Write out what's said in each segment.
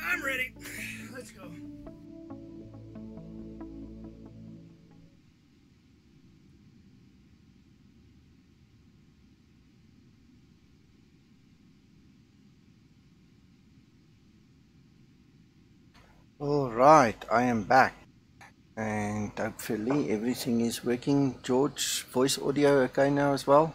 I'm ready. Let's go. All right, I am back, and hopefully everything is working. George, voice audio okay now as well?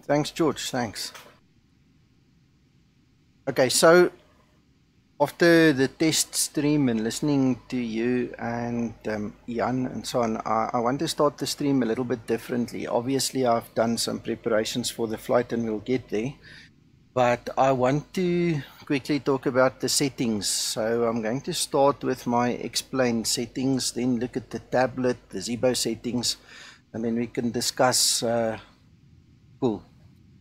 Thanks, George. Thanks. Okay, so after the test stream and listening to you and Jan and so on, I want to start the stream a little bit differently. Obviously, I've done some preparations for the flight and we'll get there. But I want to quickly talk about the settings. So I'm going to start with my explain settings, then look at the tablet, the Zibo settings, and then we can discuss. Cool.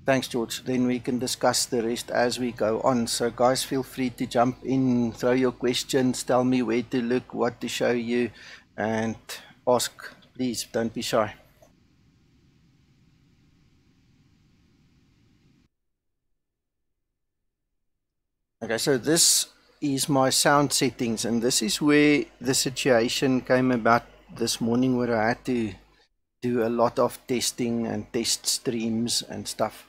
Thanks, George. Then we can discuss the rest as we go on. So guys, feel free to jump in, throw your questions, tell me where to look, what to show you, and ask. Please don't be shy. Okay, so this is my sound settings, and this is where the situation came about this morning, where I had to do a lot of testing and test streams and stuff.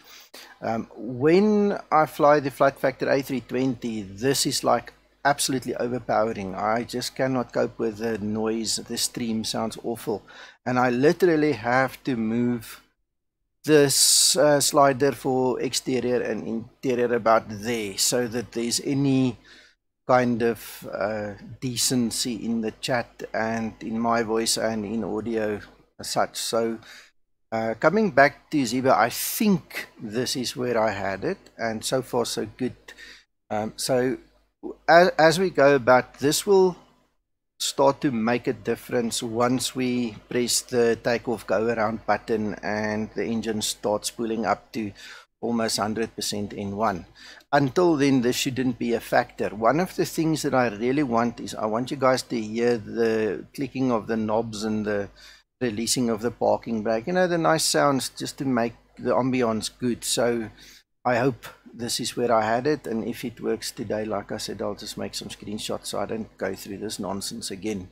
When I fly the Flight Factor A320, this is like absolutely overpowering. I just cannot cope with the noise. The stream sounds awful, and I literally have to move this slider for exterior and interior about there, so that there's any kind of decency in the chat and in my voice and in audio as such. So coming back to Zibo, I think this is where I had it, and so far so good. So as we go about, this will start to make a difference once we press the takeoff go around button and the engine starts pulling up to almost 100% N1. Until then, this shouldn't be a factor. One of the things that I really want is I want you guys to hear the clicking of the knobs and the releasing of the parking brake, you know, the nice sounds, just to make the ambience good. So I hope this is where I had it, and if it works today, like I said, I'll just make some screenshots so I don't go through this nonsense again.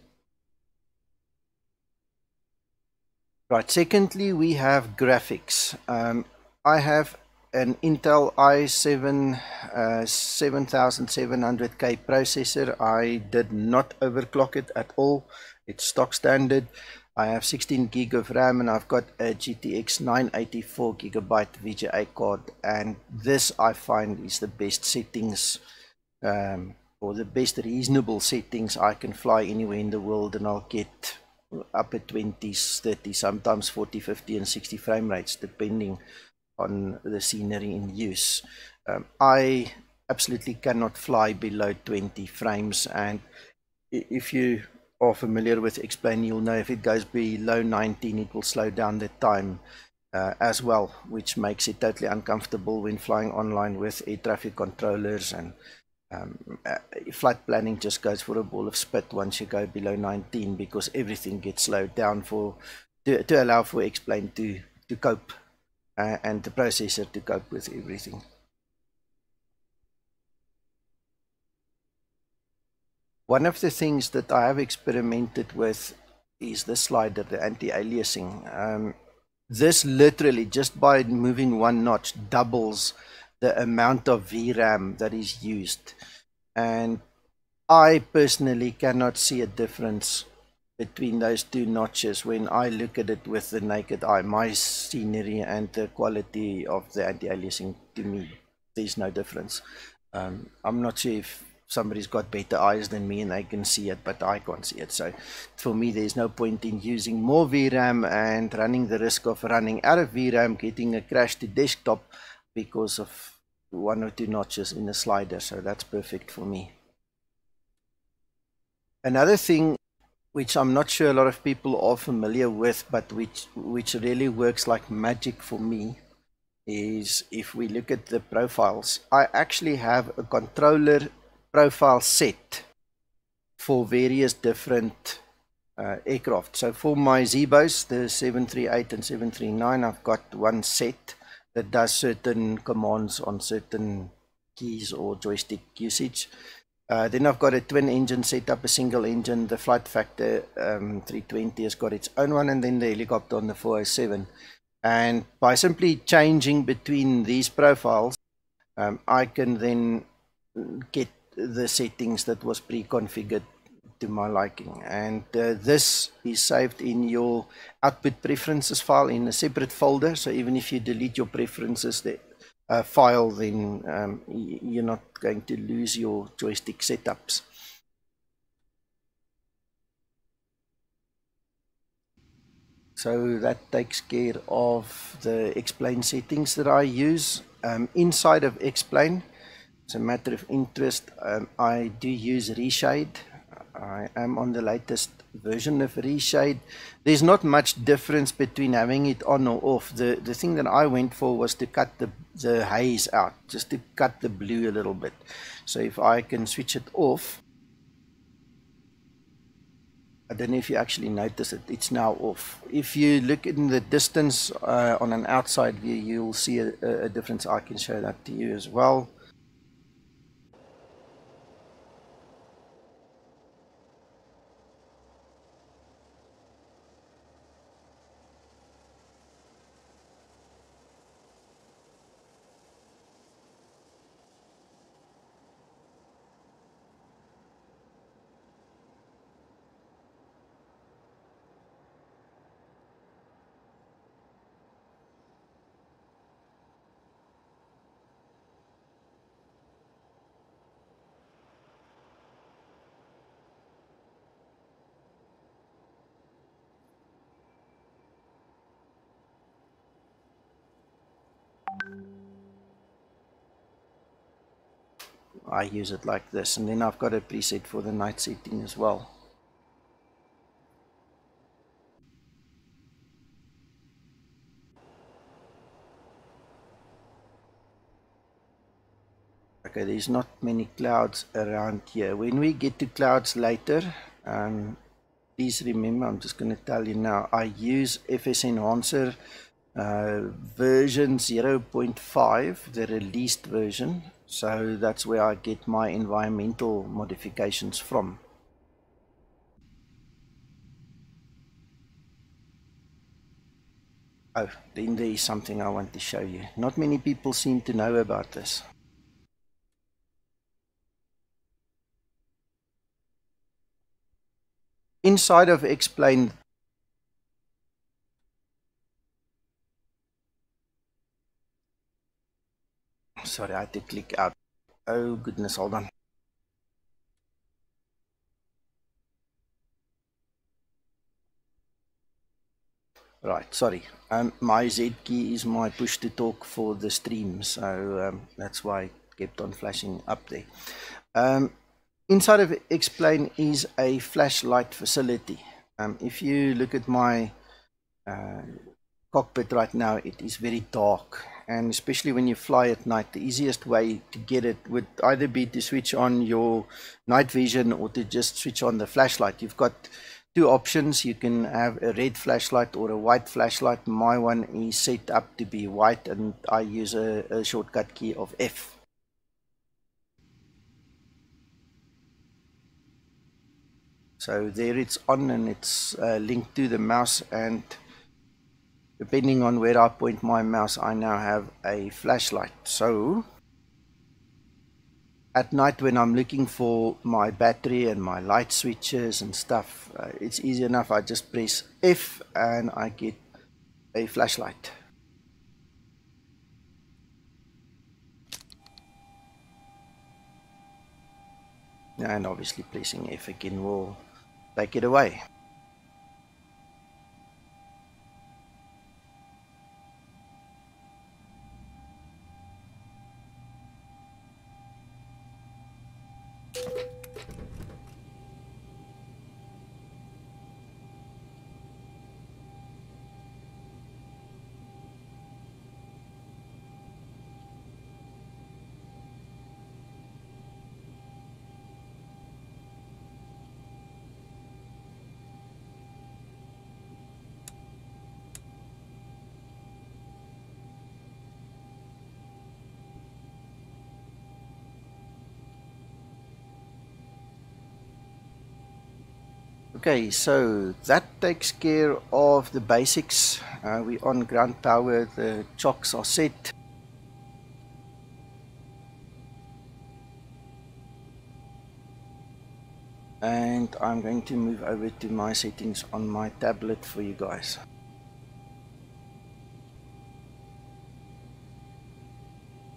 Right, secondly, we have graphics. I have an Intel i7 7700K processor. I did not overclock it at all. It's stock standard. I have 16 gig of RAM, and I've got a GTX 984 gigabyte VGA card, and this I find is the best settings, or the best reasonable settings I can fly anywhere in the world, and I'll get upper 20s, 30, sometimes 40, 50 and 60 frame rates depending on the scenery in use. I absolutely cannot fly below 20 frames, and if you are familiar with Explain, you'll know if it goes below 19, it will slow down the time as well, which makes it totally uncomfortable when flying online with air traffic controllers, and flight planning just goes for a ball of spit once you go below 19, because everything gets slowed down to allow for Explain to cope and the processor to cope with everything. One of the things that I have experimented with is the slider, the anti-aliasing. This literally, just by moving one notch, doubles the amount of VRAM that is used. And I personally cannot see a difference between those two notches when I look at it with the naked eye. My scenery and the quality of the anti-aliasing, to me, there's no difference. I'm not sure if somebody's got better eyes than me and they can see it, but I can't see it. So for me, there's no point in using more VRAM and running the risk of running out of VRAM, getting a crash to desktop because of one or two notches in the slider. So that's perfect for me. Another thing which I'm not sure a lot of people are familiar with, but which really works like magic for me, is if we look at the profiles. I actually have a controller profile set for various different aircraft. So for my Zibos, the 738 and 739, I've got one set that does certain commands on certain keys or joystick usage. Then I've got a twin engine setup, a single engine. The Flight Factor 320 has got its own one, and then the helicopter on the 407. And by simply changing between these profiles, I can then get the settings that was pre-configured to my liking. And this is saved in your output preferences file in a separate folder. So even if you delete your preferences, the file, then you're not going to lose your joystick setups. So that takes care of the Explain settings that I use. Inside of Explain, as a matter of interest, I do use Reshade. I am on the latest version of Reshade. There's not much difference between having it on or off. The thing that I went for was to cut the haze out, just to cut the blue a little bit. So if I can switch it off, I don't know if you actually notice it, it's now off. If you look in the distance on an outside view, you'll see a difference. I can show that to you as well. I use it like this, and then I've got a preset for the night setting as well. Okay, there's not many clouds around here. When we get to clouds later, please remember, I'm just going to tell you now, I use FS Enhancer version 0.5, the released version. So that's where I get my environmental modifications from. Oh, then there is something I want to show you. Not many people seem to know about this. Inside of Explain, sorry, I had to click out. Oh goodness, hold on. Right, sorry. My Z key is my push to talk for the stream, so that's why it kept on flashing up there. Inside of Explain is a flashlight facility. If you look at my cockpit right now, it is very dark, and especially when you fly at night, the easiest way to get it would either be to switch on your night vision or to just switch on the flashlight. You've got two options. You can have a red flashlight or a white flashlight. My one is set up to be white, and I use a shortcut key of F. So there it's on, and it's linked to the mouse, and depending on where I point my mouse, I now have a flashlight. So at night when I'm looking for my battery and my light switches and stuff, it's easy enough. I just press F and I get a flashlight. And obviously pressing F again will take it away. Okay, so that takes care of the basics. We're on ground power, the chocks are set. And I'm going to move over to my settings on my tablet for you guys.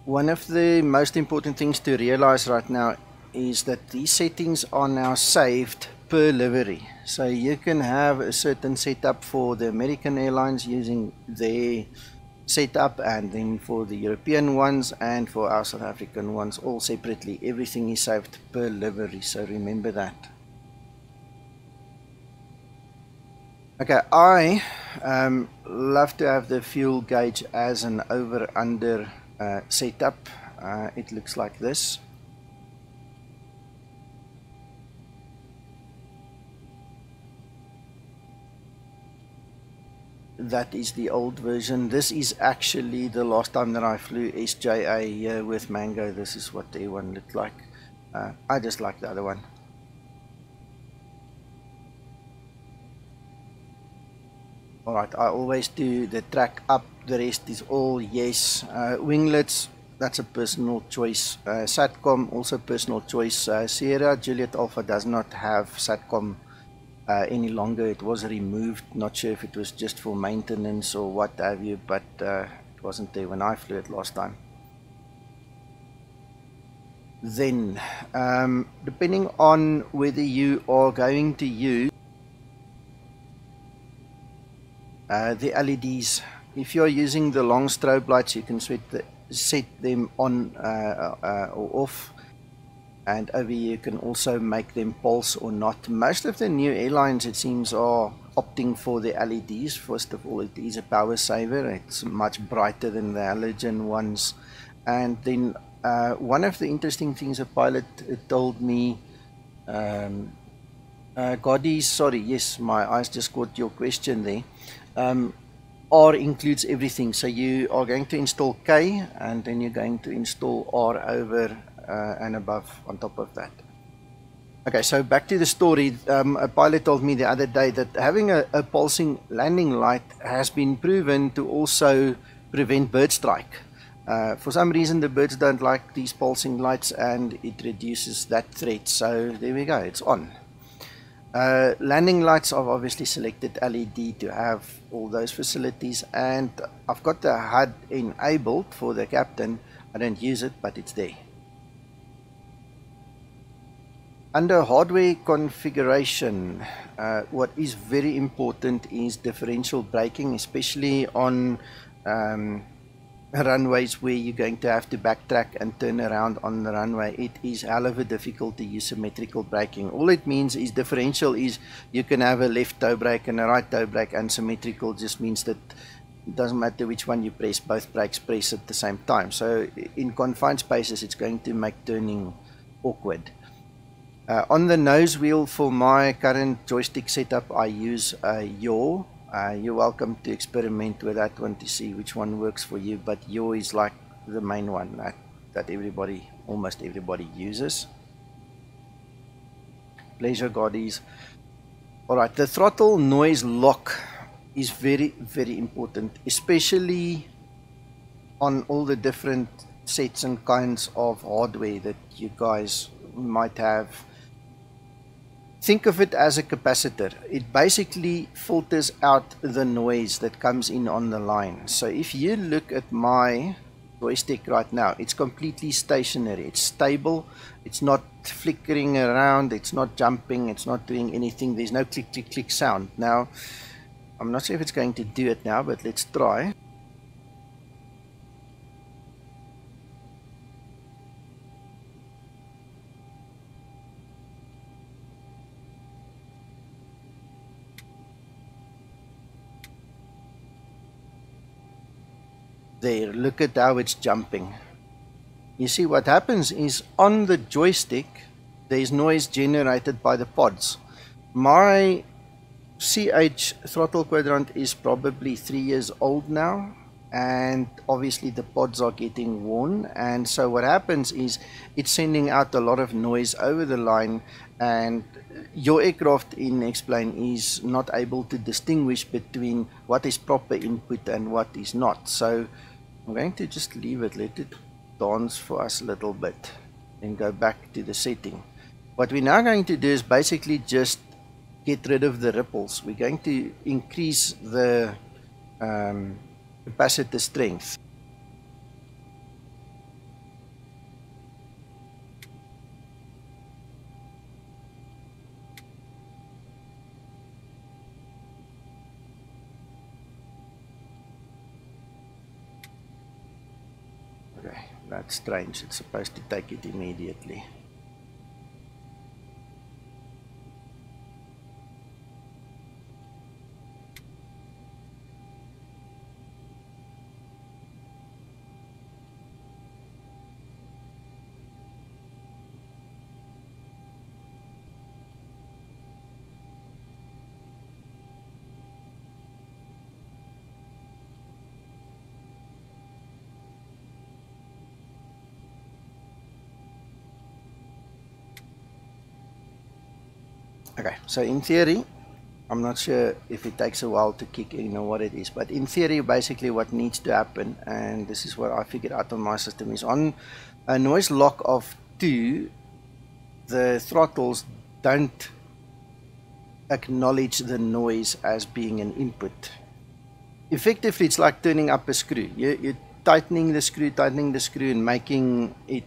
One of the most important things to realize right now is that these settings are now saved per livery. So you can have a certain setup for the American Airlines using their setup, and then for the European ones and for our South African ones all separately. Everything is saved per livery, so remember that. Okay, I love to have the fuel gauge as an over-under setup. It looks like this. That is the old version. This is actually the last time that I flew SJA here with Mango. This is what their one looked like. I just like the other one. Alright, I always do the track up, the rest is all yes. Winglets, that's a personal choice. Satcom, also personal choice. Sierra Juliet Alpha does not have Satcom any longer. It was removed. Not sure if it was just for maintenance or what have you, but it wasn't there when I flew it last time. Then, depending on whether you are going to use the LEDs, if you're using the long strobe lights, you can set them on or off, and over here you can also make them pulse or not. Most of the new airlines, it seems, are opting for the LEDs. First of all, it is a power saver. It's much brighter than the halogen ones. And then one of the interesting things a pilot told me, Goddy, sorry, yes, my eyes just caught your question there. R includes everything, so you are going to install K and then you're going to install R over and above on top of that. Okay, so back to the story. A pilot told me the other day that having a pulsing landing light has been proven to also prevent bird strike. For some reason the birds don't like these pulsing lights and it reduces that threat, so there we go, it's on. Landing lights, I've obviously selected LED to have all those facilities, and I've got the HUD enabled for the captain. I don't use it, but it's there. Under hardware configuration, what is very important is differential braking, especially on runways where you're going to have to backtrack and turn around on the runway. It is hell of a difficult to use symmetrical braking. All it means is differential is you can have a left toe brake and a right toe brake, and symmetrical just means that it doesn't matter which one you press, both brakes press at the same time. So in confined spaces it's going to make turning awkward. On the nose wheel for my current joystick setup I use a yaw. You're welcome to experiment with that one to see which one works for you, but yaw is like the main one that almost everybody uses. Pleasure, Goddies. Alright, the throttle noise lock is very, very important, especially on all the different sets and kinds of hardware that you guys might have. Think of it as a capacitor. It basically filters out the noise that comes in on the line. So if you look at my joystick right now, it's completely stationary. It's stable. It's not flickering around. It's not jumping. It's not doing anything. There's no click, click, click sound. Now, I'm not sure if it's going to do it now, but let's try. There, look at how it's jumping. You see what happens is on the joystick there is noise generated by the pods. My CH throttle quadrant is probably 3 years old now. and obviously the pods are getting worn, and so what happens is it's sending out a lot of noise over the line, and your aircraft in X-plane is not able to distinguish between what is proper input and what is not. So I'm going to just leave it, let it dance for us a little bit, and go back to the setting. What we're now going to do is basically just get rid of the ripples. We're going to increase the capacitor strength. Okay, that's strange. It's supposed to take it immediately. Okay, so in theory, I'm not sure if it takes a while to kick in or what it is, but in theory, basically what needs to happen, and this is what I figured out on my system, is on a noise lock of 2, the throttles don't acknowledge the noise as being an input. Effectively, it's like turning up a screw. You're tightening the screw, and making it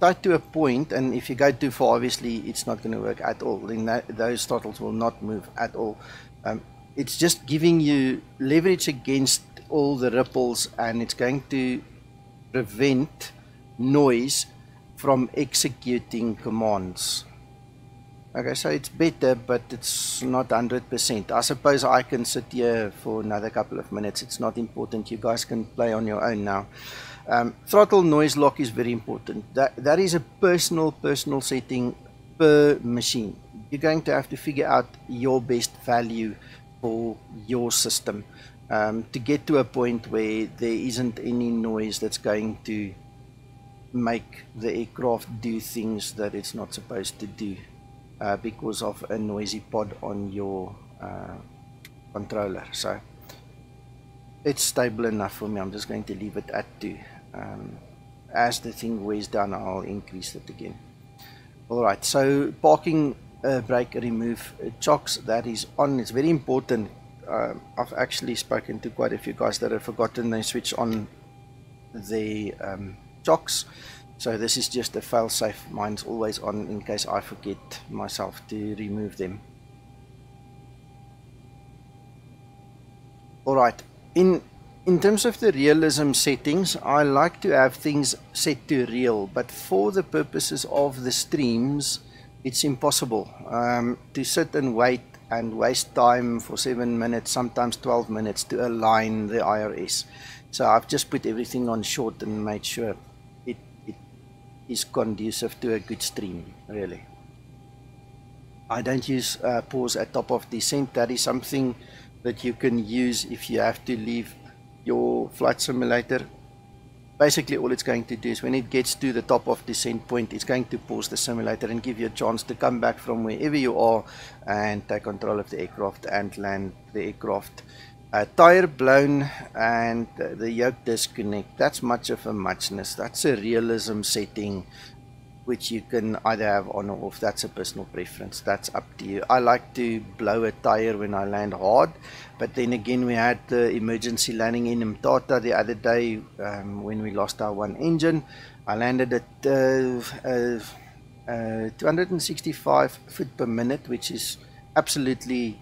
tight to a point, and if you go too far, obviously it's not going to work at all. Then those throttles will not move at all. It's just giving you leverage against all the ripples, and it's going to prevent noise from executing commands. Okay, so it's better, but it's not 100%. I suppose I can sit here for another couple of minutes. It's not important. You guys can play on your own now. Throttle noise lock is very important. That is a personal setting per machine. You're going to have to figure out your best value for your system to get to a point where there isn't any noise that's going to make the aircraft do things that it's not supposed to do because of a noisy pod on your controller. So it's stable enough for me. I'm just going to leave it at 2. As the thing wears down, I'll increase it again. Alright, so parking brake remove chocks, that is on. It's very important. I've actually spoken to quite a few guys that have forgotten they switch on the chocks. So this is just a fail safe. Mine's always on in case I forget myself to remove them. Alright, in terms of the realism settings, I like to have things set to real, but for the purposes of the streams, it's impossible to sit and wait and waste time for 7 minutes, sometimes 12 minutes to align the IRS. So I've just put everything on short and made sure it is conducive to a good stream, really. I don't use pause at top of descent. That is something that you can use if you have to leave your flight simulator. Basically all it's going to do is when it gets to the top of descent point, it's going to pause the simulator and give you a chance to come back from wherever you are and take control of the aircraft and land the aircraft. Tire blown and the yoke disconnect, that's much of a muchness. That's a realism setting which you can either have on or off. That's a personal preference. That's up to you. I like to blow a tire when I land hard, but then again we had the emergency landing in Mthatha the other day when we lost our one engine. I landed at 265 foot per minute, which is absolutely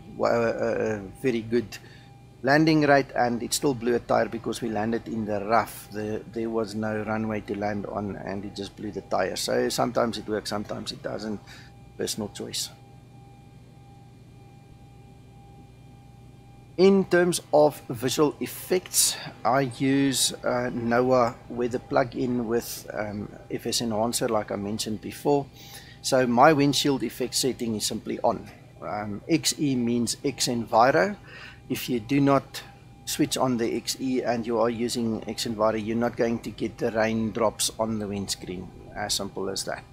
very good landing rate, and it still blew a tire because we landed in the rough. There was no runway to land on, and it just blew the tire. So sometimes it works, sometimes it doesn't. Personal choice. In terms of visual effects, I use NOAA weather plugin with FS Enhancer, like I mentioned before. So my windshield effect setting is simply on. XE means X Enviro. if you do not switch on the XE and you are using Xenvari, you're not going to get the raindrops on the windscreen. As simple as that.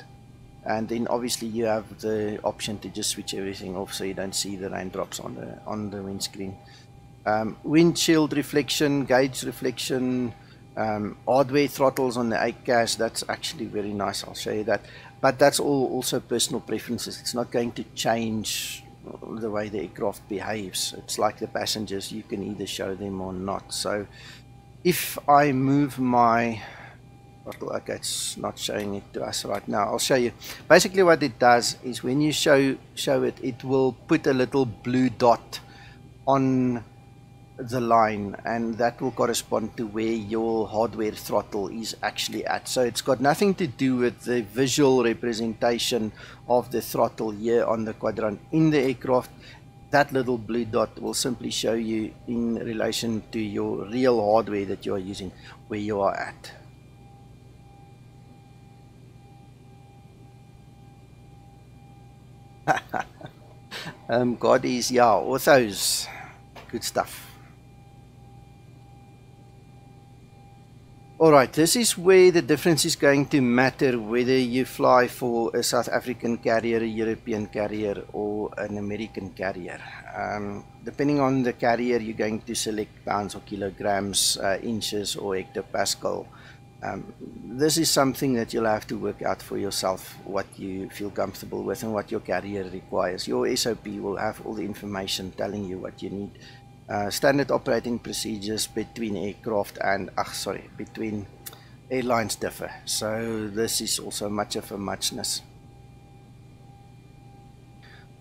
And then obviously you have the option to just switch everything off so you don't see the raindrops on the windscreen. Windshield reflection, gauge reflection, hardware throttles on the 8CAS, that's actually very nice, I'll show you that. But that's all also personal preferences. It's not going to change the way the aircraft behaves. It's like the passengers, you can either show them or not. So if I move my throttle, okay, it's not showing it to us right now. I'll show you. Basically what it does is when you show it, it will put a little blue dot on the line, and that will correspond to where your hardware throttle is actually at. So it's got nothing to do with the visual representation of the throttle here on the quadrant in the aircraft. That little blue dot will simply show you in relation to your real hardware that you are using, where you are at. God is, yeah, orthos, good stuff. Alright, this is where the difference is going to matter, whether you fly for a South African carrier, a European carrier, or an American carrier. Depending on the carrier, you're going to select pounds or kilograms, inches or hectopascal. This is something that you'll have to work out for yourself, what you feel comfortable with and what your carrier requires. Your SOP will have all the information telling you what you need. Standard operating procedures between aircraft and between airlines differ, so this is also much of a muchness.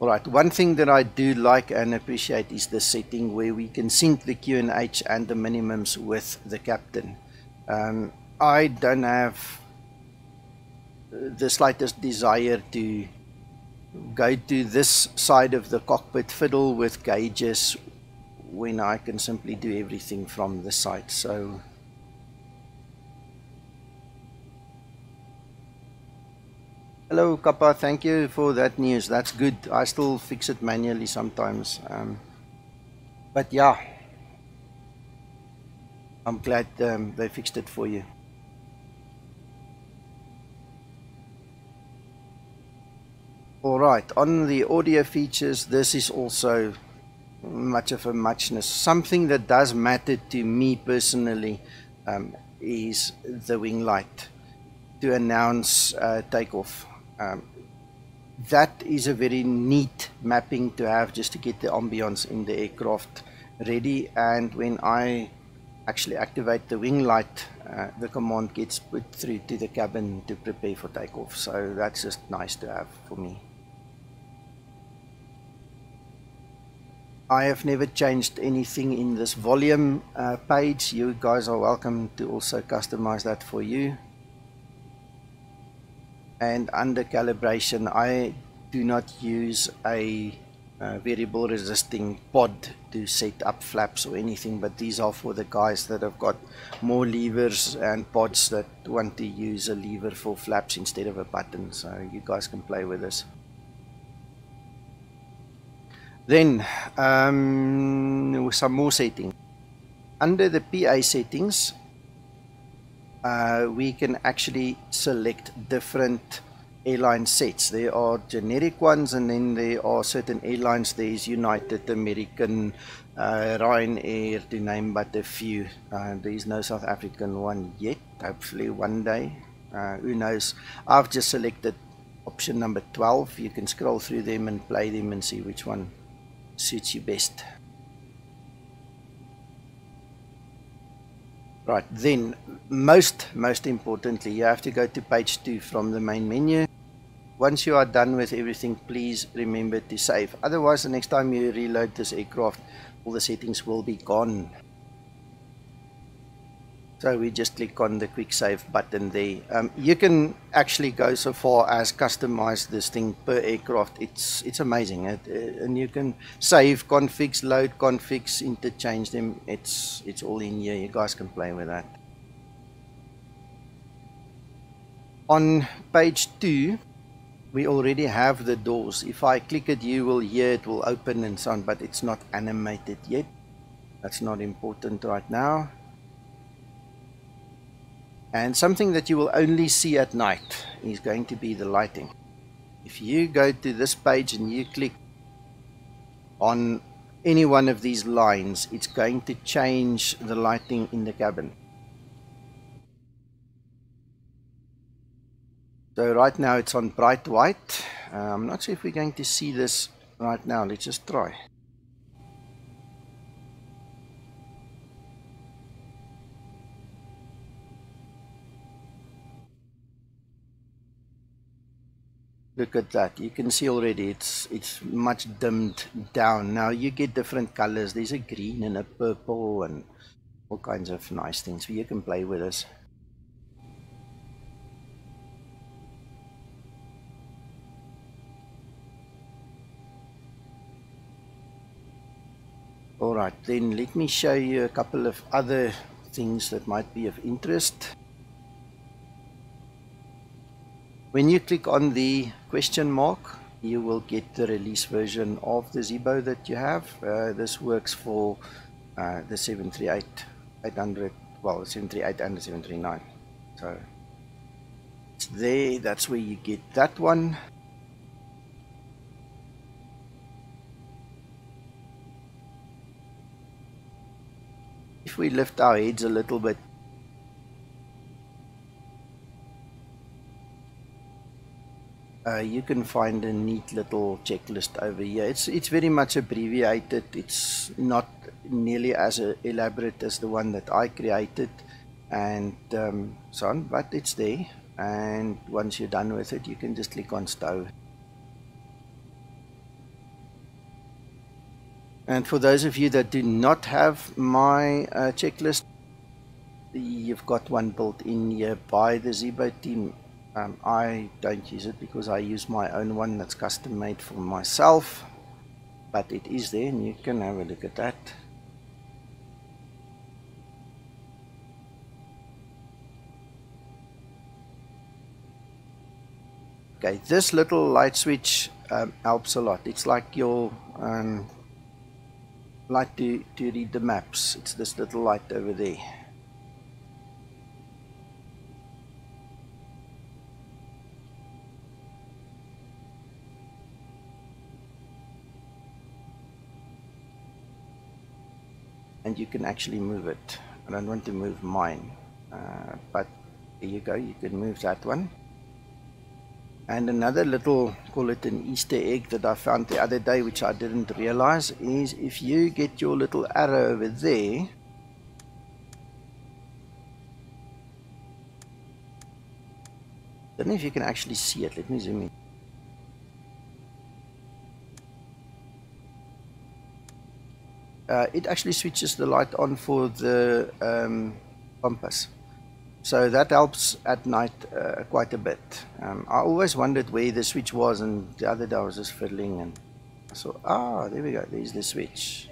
Alright, one thing that I do like and appreciate is the setting where we can sync the QNH and the minimums with the captain. I don't have the slightest desire to go to this side of the cockpit, fiddle with gauges, when I can simply do everything from the side. So hello Kappa, thank you for that news. That's good. I still fix it manually sometimes, but yeah, I'm glad they fixed it for you. Alright, on the audio features, this is also much of a muchness. Something that does matter to me personally is the wing light to announce takeoff. That is a very neat mapping to have, just to get the ambience in the aircraft ready, and when I actually activate the wing light, the command gets put through to the cabin to prepare for takeoff. So that's just nice to have for me. I have never changed anything in this volume page. You guys are welcome to also customize that for you. And under calibration, I do not use a variable resisting pod to set up flaps or anything, but these are for the guys that have got more levers and pods that want to use a lever for flaps instead of a button. So you guys can play with this. Then some more settings. Under the PA settings, we can actually select different airline sets. There are generic ones, and then there are certain airlines. There is United, American, Ryanair, to name but a few. There is no South African one yet. Hopefully one day. Who knows? I've just selected option number 12. You can scroll through them and play them and see which one suits you best. Right, then most importantly, you have to go to page 2 from the main menu. Once you are done with everything, please remember to save. Otherwise, the next time you reload this aircraft, all the settings will be gone. So we just click on the quick save button there. You can actually go so far as customize this thing per aircraft. It's amazing, and you can save configs, load configs, interchange them. It's all in here. You guys can play with that. On page 2, we already have the doors. If I click it, you will hear it will open and so on, but it's not animated yet. That's not important right now. And something that you will only see at night is going to be the lighting. If you go to this page and you click on any one of these lines, it's going to change the lighting in the cabin. So right now it's on bright white. I'm not sure if we're going to see this right now. Let's just try. Look at that. You can see already it's much dimmed down. Now you get different colors. There's a green and a purple and all kinds of nice things. You can play with this. Alright, then let me show you a couple of other things that might be of interest. When you click on the question mark, you will get the release version of the Zibo that you have. This works for the 738, 800, well, the 738 and the 739. So it's there, that's where you get that one. If we lift our heads a little bit, you can find a neat little checklist over here. It's very much abbreviated. It's not nearly as elaborate as the one that I created and so on, but it's there. And once you're done with it, you can just click on stow. And for those of you that do not have my checklist, you've got one built in here by the Zibo team. I don't use it because I use my own one that's custom made for myself, but it is there and you can have a look at that. Okay, this little light switch helps a lot. It's like your light to read the maps. It's this little light over there. And you can actually move it. I don't want to move mine, but there you go, you can move that one. And another little, call it an Easter egg that I found the other day, which I didn't realize, is if you get your little arrow over there, I don't know if you can actually see it. Let me zoom in. It actually switches the light on for the compass. So that helps at night quite a bit. I always wondered where the switch was, and the other day I was just fiddling and I saw, there we go, there's the switch.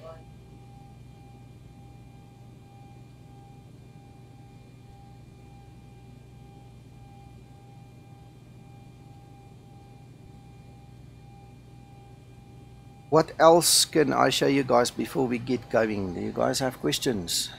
What else can I show you guys before we get going? Do you guys have questions?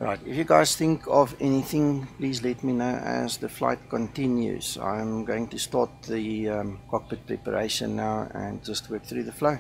Right, if you guys think of anything, please let me know as the flight continues. I'm going to start the cockpit preparation now and just work through the flow.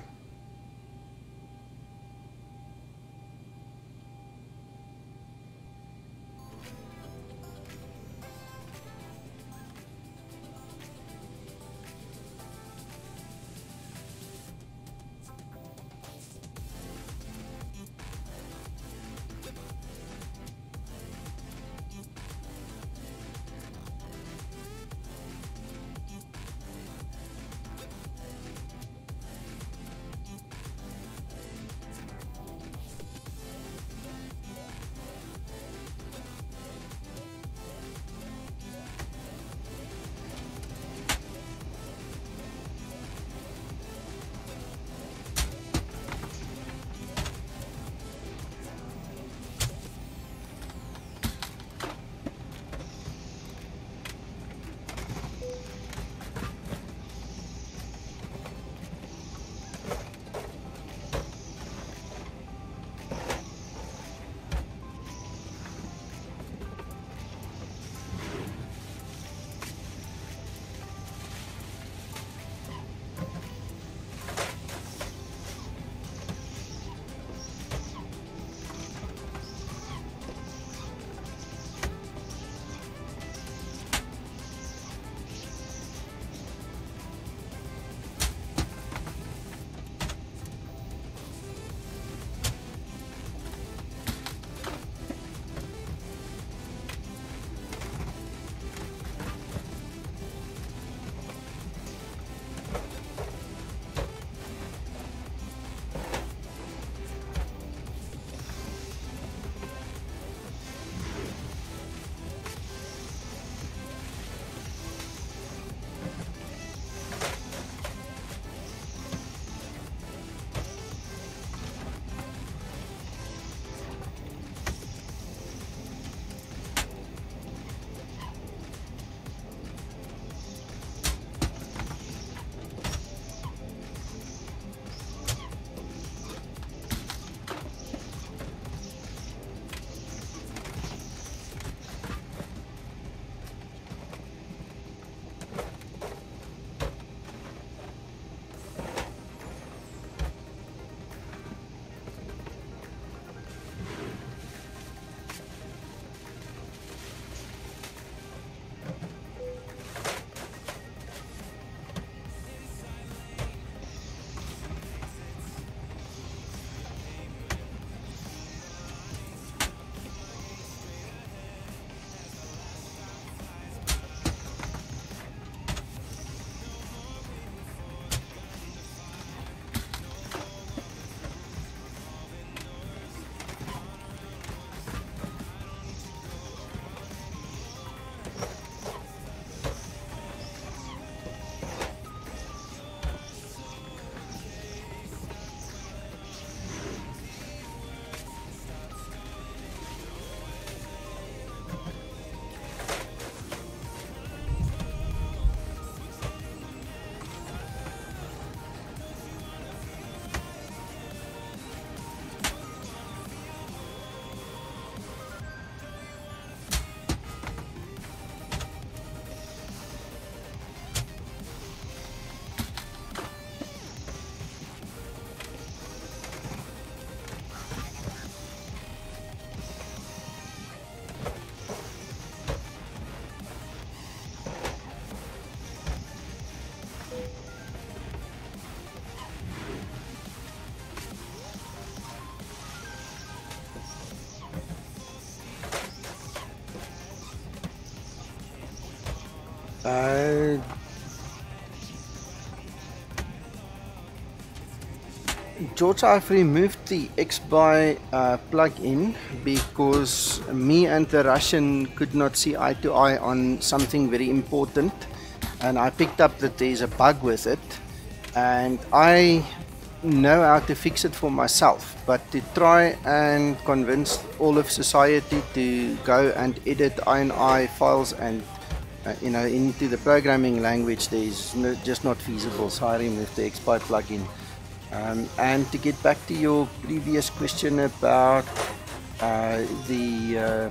George, I've removed the XBuy plugin because me and the Russian could not see eye to eye on something very important, and I picked up that there's a bug with it, and I know how to fix it for myself, but to try and convince all of society to go and edit INI files and into the programming language, there's just not feasible, so I removed the XPy plugin. And to get back to your previous question about The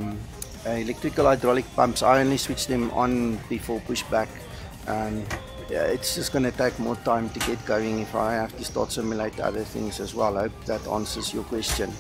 electrical hydraulic pumps, I only switch them on before pushback. Yeah, it's just going to take more time to get going if I have to start simulate other things as well. I hope that answers your question.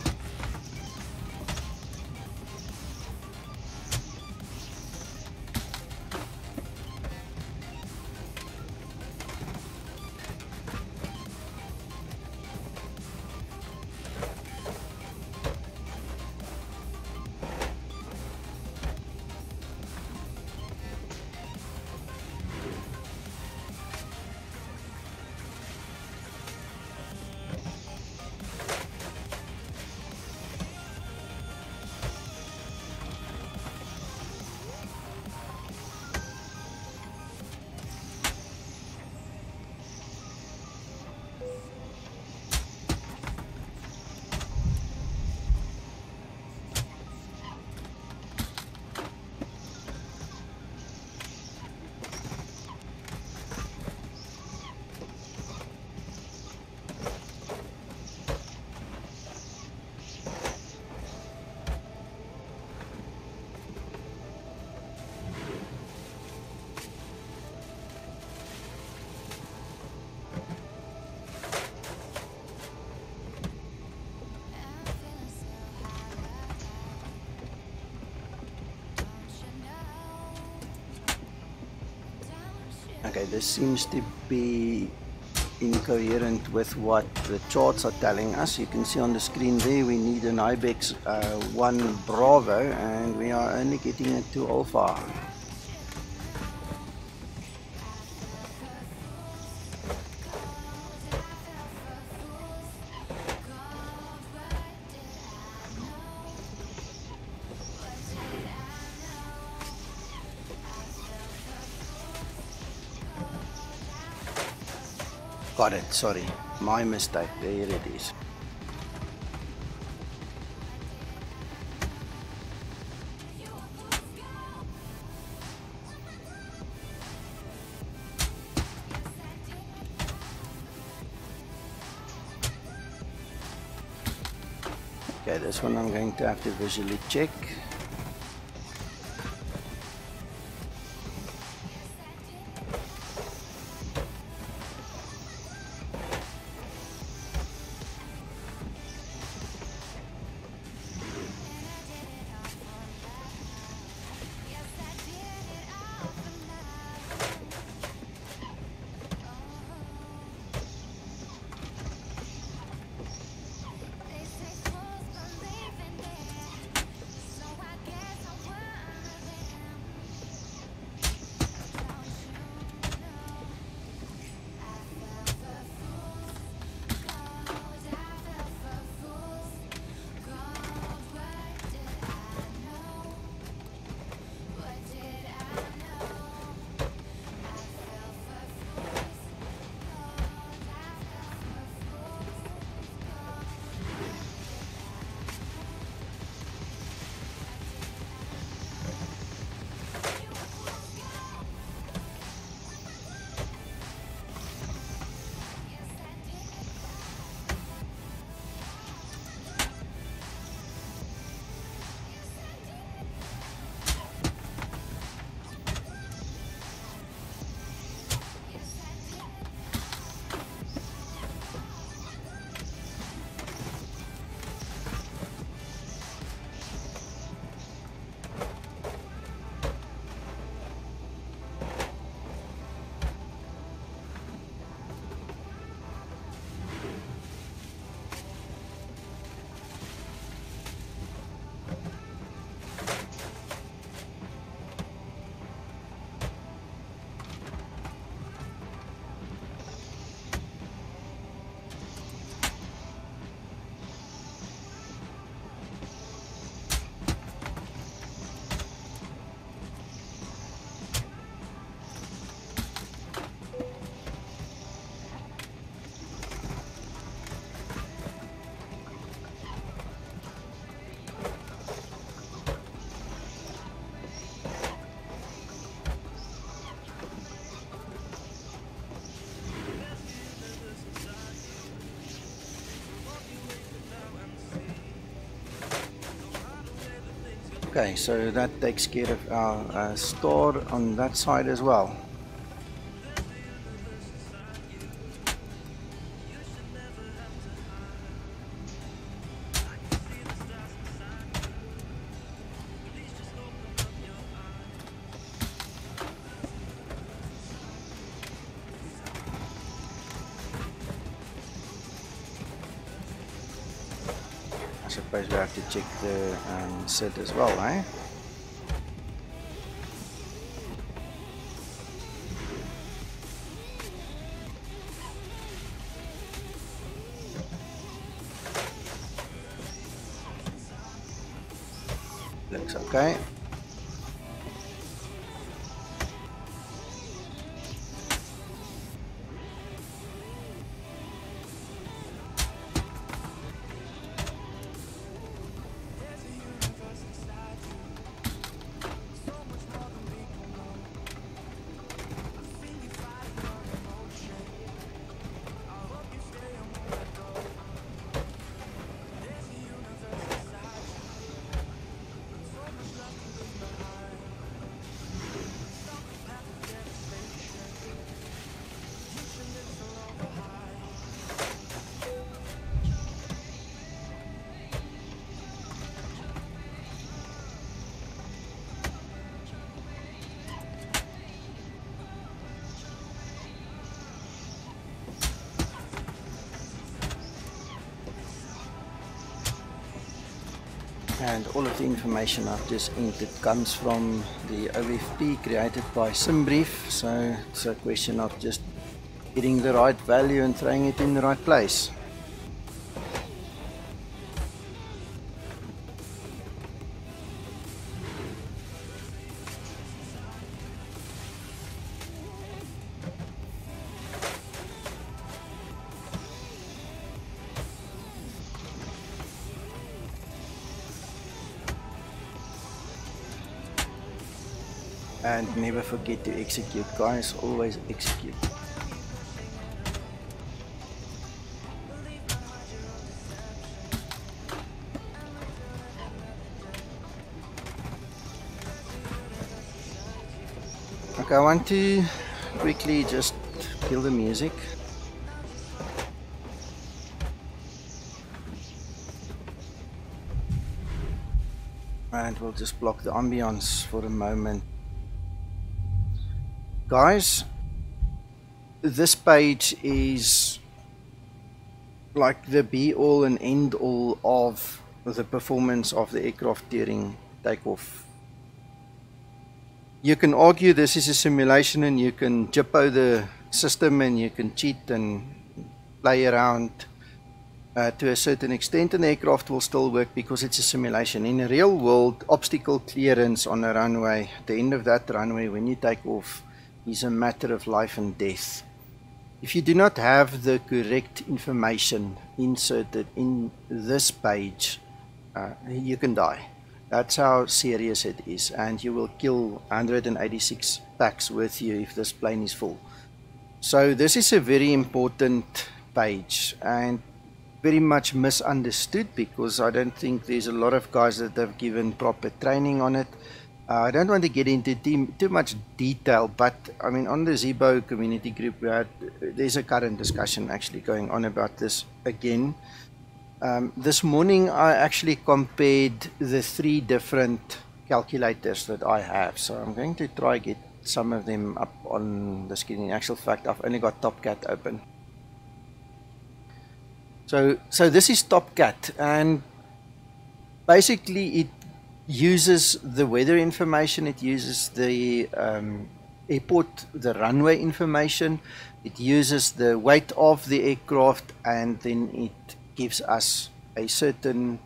Okay, this seems to be incoherent with what the charts are telling us. You can see on the screen there we need an IBEX 1 Bravo and we are only getting it to Alpha. Got it, sorry, my mistake, there it is. Okay, this one I'm going to have to visually check. Okay, so that takes care of our store on that side as well. I suppose we have to check the SID as well, eh? Looks okay. And all of the information I've just entered comes from the OFP created by SimBrief, so it's a question of just getting the right value and throwing it in the right place. And never forget to execute, guys, always execute. Okay, I want to quickly just kill the music. And we'll just block the ambience for a moment. Guys, this page is like the be-all and end-all of the performance of the aircraft during takeoff. You can argue this is a simulation and you can jippo the system and you can cheat and play around to a certain extent, and the aircraft will still work because it's a simulation. In a real world, obstacle clearance on a runway, at the end of that runway when you take off, is a matter of life and death. If you do not have the correct information inserted in this page, you can die. That's how serious it is, and you will kill 186 packs with you if this plane is full. So this is a very important page and very much misunderstood, because I don't think there's a lot of guys that have given proper training on it. I don't want to get into too much detail, but I mean, on the Zibo community group, there's a current discussion actually going on about this again. This morning I actually compared the 3 different calculators that I have, so I'm going to try get some of them up on the screen. In actual fact, I've only got TopCat open. So this is TopCat, and basically it uses the weather information, it uses the airport, the runway information, it uses the weight of the aircraft, and then it gives us a certain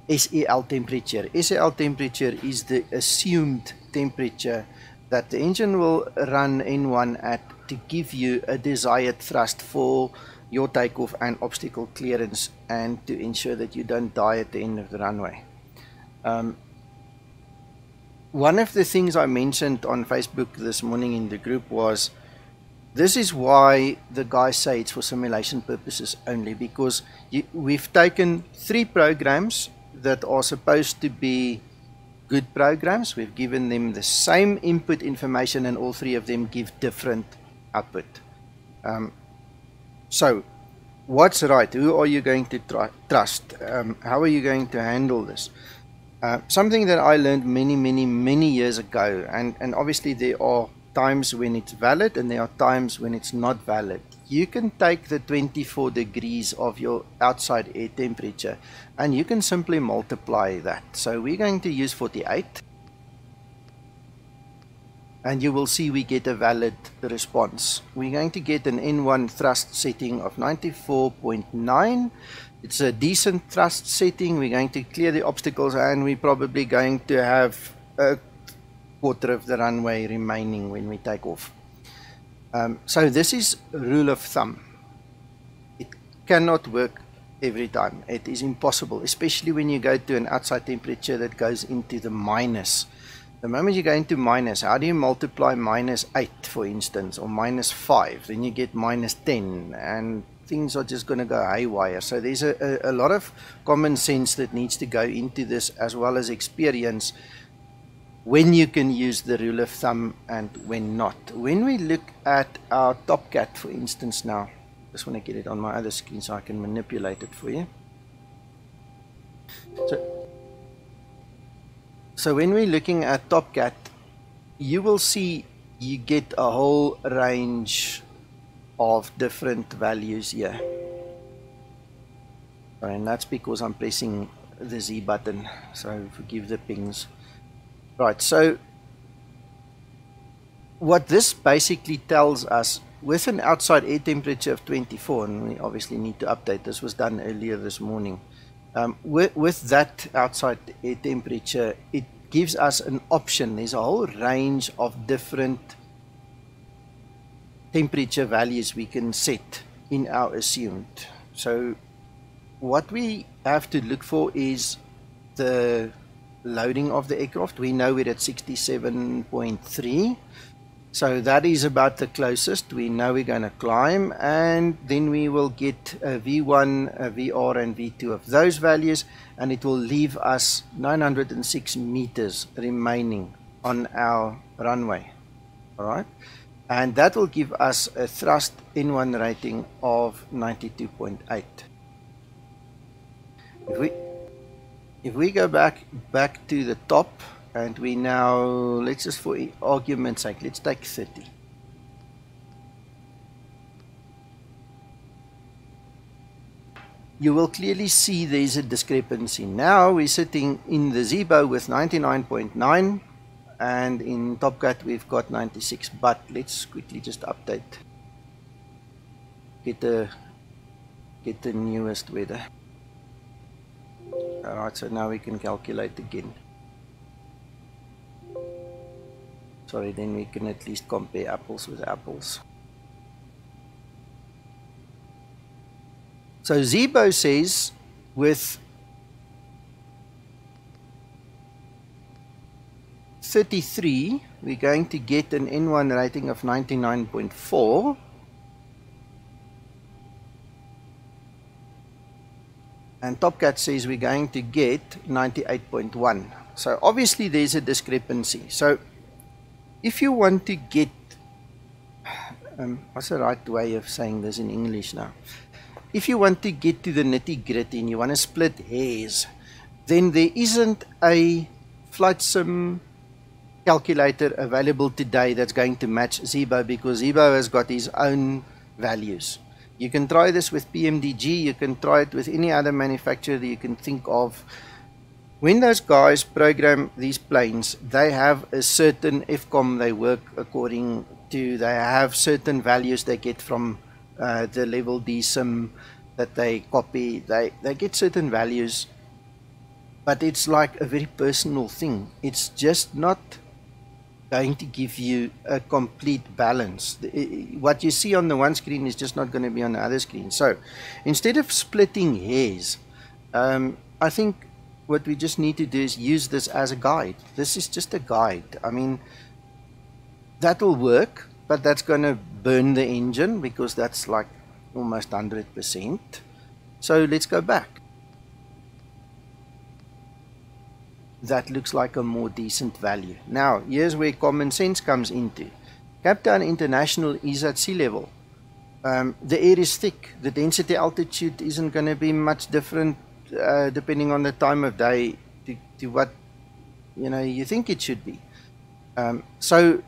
SEL temperature. SEL temperature is the assumed temperature that the engine will run N1 at to give you a desired thrust for your takeoff and obstacle clearance, and to ensure that you don't die at the end of the runway. One of the things I mentioned on Facebook this morning in the group was, this is why the guys say it's for simulation purposes only, because we've taken 3 programs that are supposed to be good programs. We've given them the same input information, and all three of them give different output. So what's right? Who are you going to trust? How are you going to handle this? Something that I learned many years ago, and obviously there are times when it's valid and there are times when it's not valid. You can take the 24 degrees of your outside air temperature and you can simply multiply that. So we're going to use 48, and you will see we get a valid response. We're going to get an N1 thrust setting of 94.9. It's a decent thrust setting. We're going to clear the obstacles, and we're probably going to have a quarter of the runway remaining when we take off. So this is rule of thumb. It cannot work every time. It is impossible, especially when you go to an outside temperature that goes into the minus. The moment you go into minus, how do you multiply -8, for instance, or -5? Then you get -10, and things are just going to go haywire. So there's a lot of common sense that needs to go into this, as well as experience, when you can use the rule of thumb and when not. When we look at our Top Cat, for instance, now, I just want to get it on my other screen so I can manipulate it for you. So when we're looking at Top Cat, you will see you get a whole range of different values here. And that's because I'm pressing the Z button, so forgive the pings. Right, so what this basically tells us, with an outside air temperature of 24, and we obviously need to update, this was done earlier this morning, with that outside air temperature, it gives us an option. There's a whole range of different temperature values we can set in our assumed. So what we have to look for is the loading of the aircraft. We know we're at 67.3, so that is about the closest. We know we're going to climb, and then we will get a V1, a VR and V2 of those values, and it will leave us 906 meters remaining on our runway. All right, and that will give us a thrust N1 rating of 92.8. If we go back to the top, and we now, let's just, for argument's sake, let's take 30. You will clearly see there's a discrepancy. Now we're sitting in the Zibo with 99.9, and in Top Cat we've got 96. But let's quickly just update. Get the newest weather. Alright, so now we can calculate again. Sorry, then we can at least compare apples with apples. So Zibo says with 33, we're going to get an N1 rating of 99.4. And Top Cat says we're going to get 98.1. So obviously there's a discrepancy. So if you want to get, what's the right way of saying this in English now? If you want to get to the nitty-gritty and you want to split hairs, then there isn't a flight sim calculator available today that's going to match Zibo, because Zibo has got his own values. You can try this with PMDG, you can try it with any other manufacturer that you can think of. When those guys program these planes, they have a certain FCOM they work according to. They have certain values they get from the level D sim that they copy. They get certain values, but it's like a very personal thing. It's just not going to give you a complete balance. What you see on the one screen is just not going to be on the other screen. So instead of splitting hairs, I think what we just need to do is use this as a guide. This is just a guide. I mean, that will work, but that's going to burn the engine, because that's like almost 100%. So let's go back. that looks like a more decent value. Now, here's where common sense comes into. Cape Town International is at sea level. The air is thick. The density altitude isn't going to be much different depending on the time of day to what you think it should be. So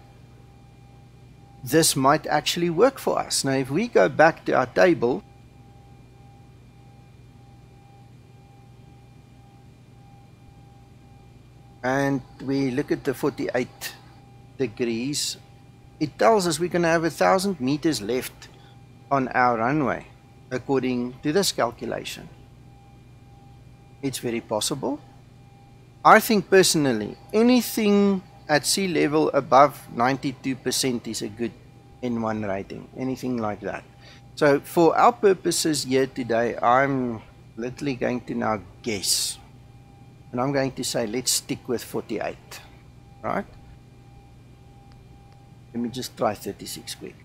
this might actually work for us. Now, if we go back to our table, and we look at the 48 degrees, it tells us we're going to have 1,000 meters left on our runway, according to this calculation. It's very possible. I think personally, anything at sea level above 92% is a good N1 rating, anything like that. So for our purposes here today, I'm literally going to now guess. And I'm going to say, let's stick with 48, right? Let me just try 36 quick.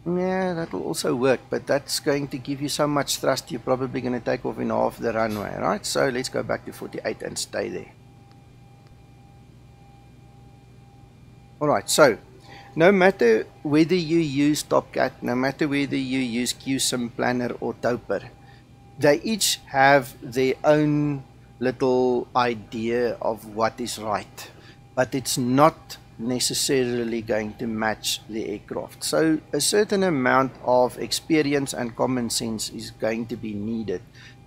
Yeah, that will also work, but that's going to give you so much thrust, you're probably going to take off in half the runway, right? So let's go back to 48 and stay there. Alright, so no matter whether you use TopCat, no matter whether you use QSIM Planner or Toper, they each have their own little idea of what is right, but it's not necessarily going to match the aircraft. So a certain amount of experience and common sense is going to be needed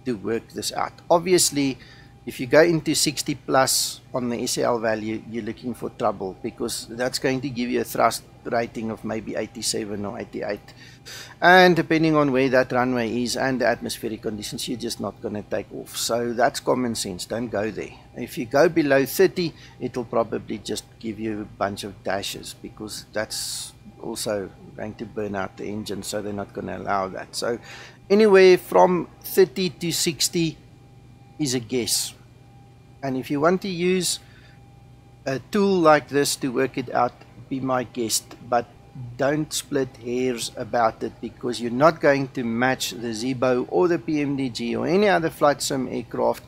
to work this out. Obviously, if you go into 60 plus on the SAL value, you're looking for trouble, because that's going to give you a thrust rating of maybe 87 or 88. And depending on where that runway is and the atmospheric conditions, you're just not going to take off. So that's common sense. Don't go there. If you go below 30, it'll probably just give you a bunch of dashes, because that's also going to burn out the engine, so they're not going to allow that. So anywhere from 30 to 60 is a guess. And if you want to use a tool like this to work it out, be my guest, but don't split hairs about it, because you're not going to match the Zibo or the PMDG or any other flight sim aircraft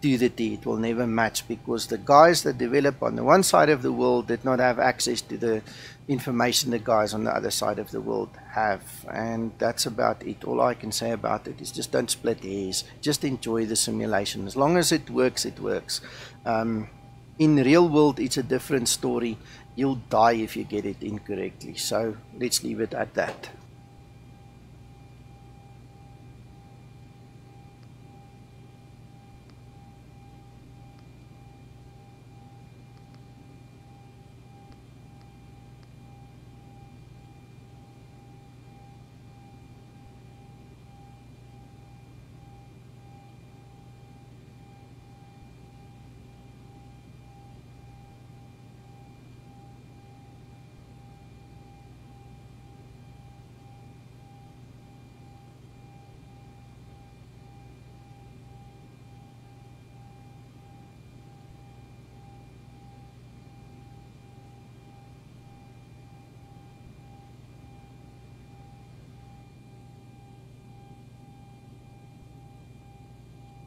to the T. It will never match, because the guys that develop on the one side of the world did not have access to the information the guys on the other side of the world have. And that's about it. All I can say about it is just don't split hairs. Just enjoy the simulation. As long as it works, it works. In the real world, it's a different story. You'll die if you get it incorrectly. So let's leave it at that.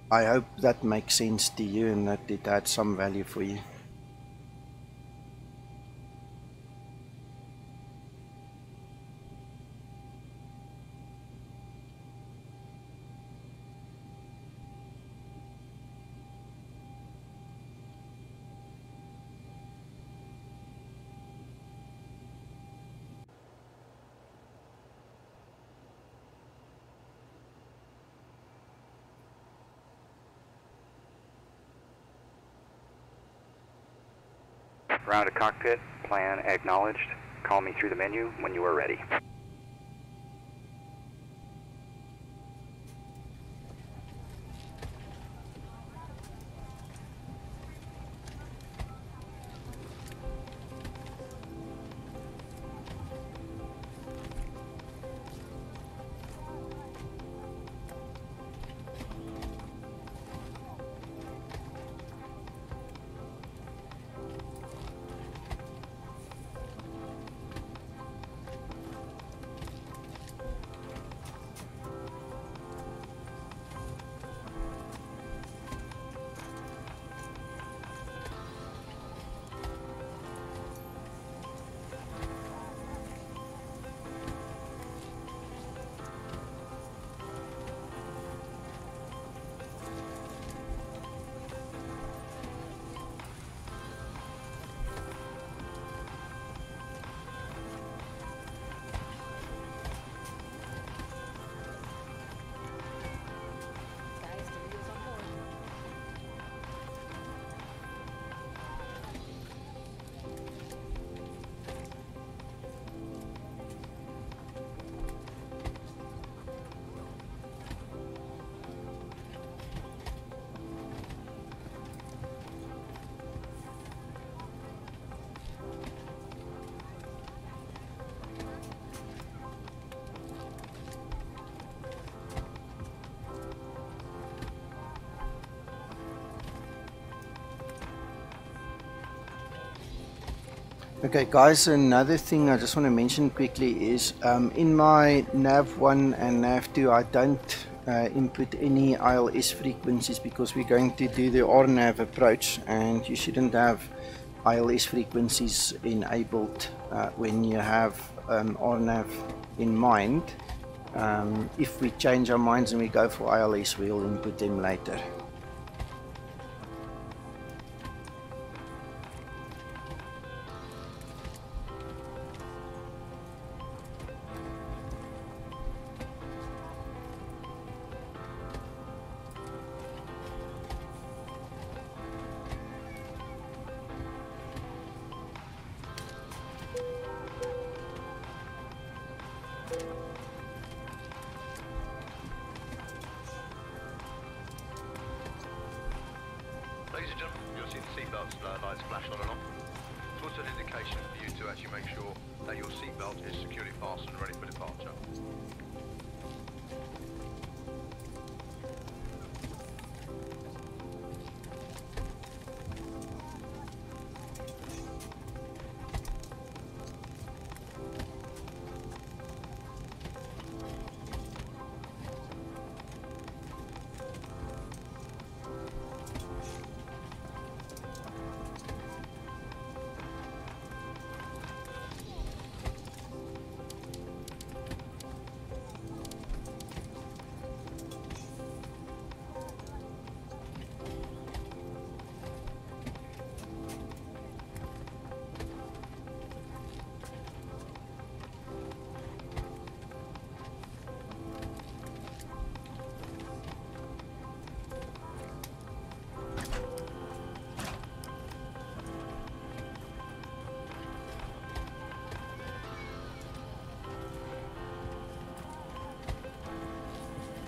I hope that makes sense to you and that it had some value for you. Round to cockpit, plan acknowledged. Call me through the menu when you are ready. Okay guys, another thing I just want to mention quickly is in my nav1 and nav2 I don't input any ILS frequencies because we're going to do the RNAV approach, and you shouldn't have ILS frequencies enabled when you have RNAV in mind. If we change our minds and we go for ILS, we'll input them later. Ladies and gentlemen, you'll see the seatbelt lights flash on and off. It's also an indication for you to actually make sure that your seatbelt is securely fastened and ready for departure.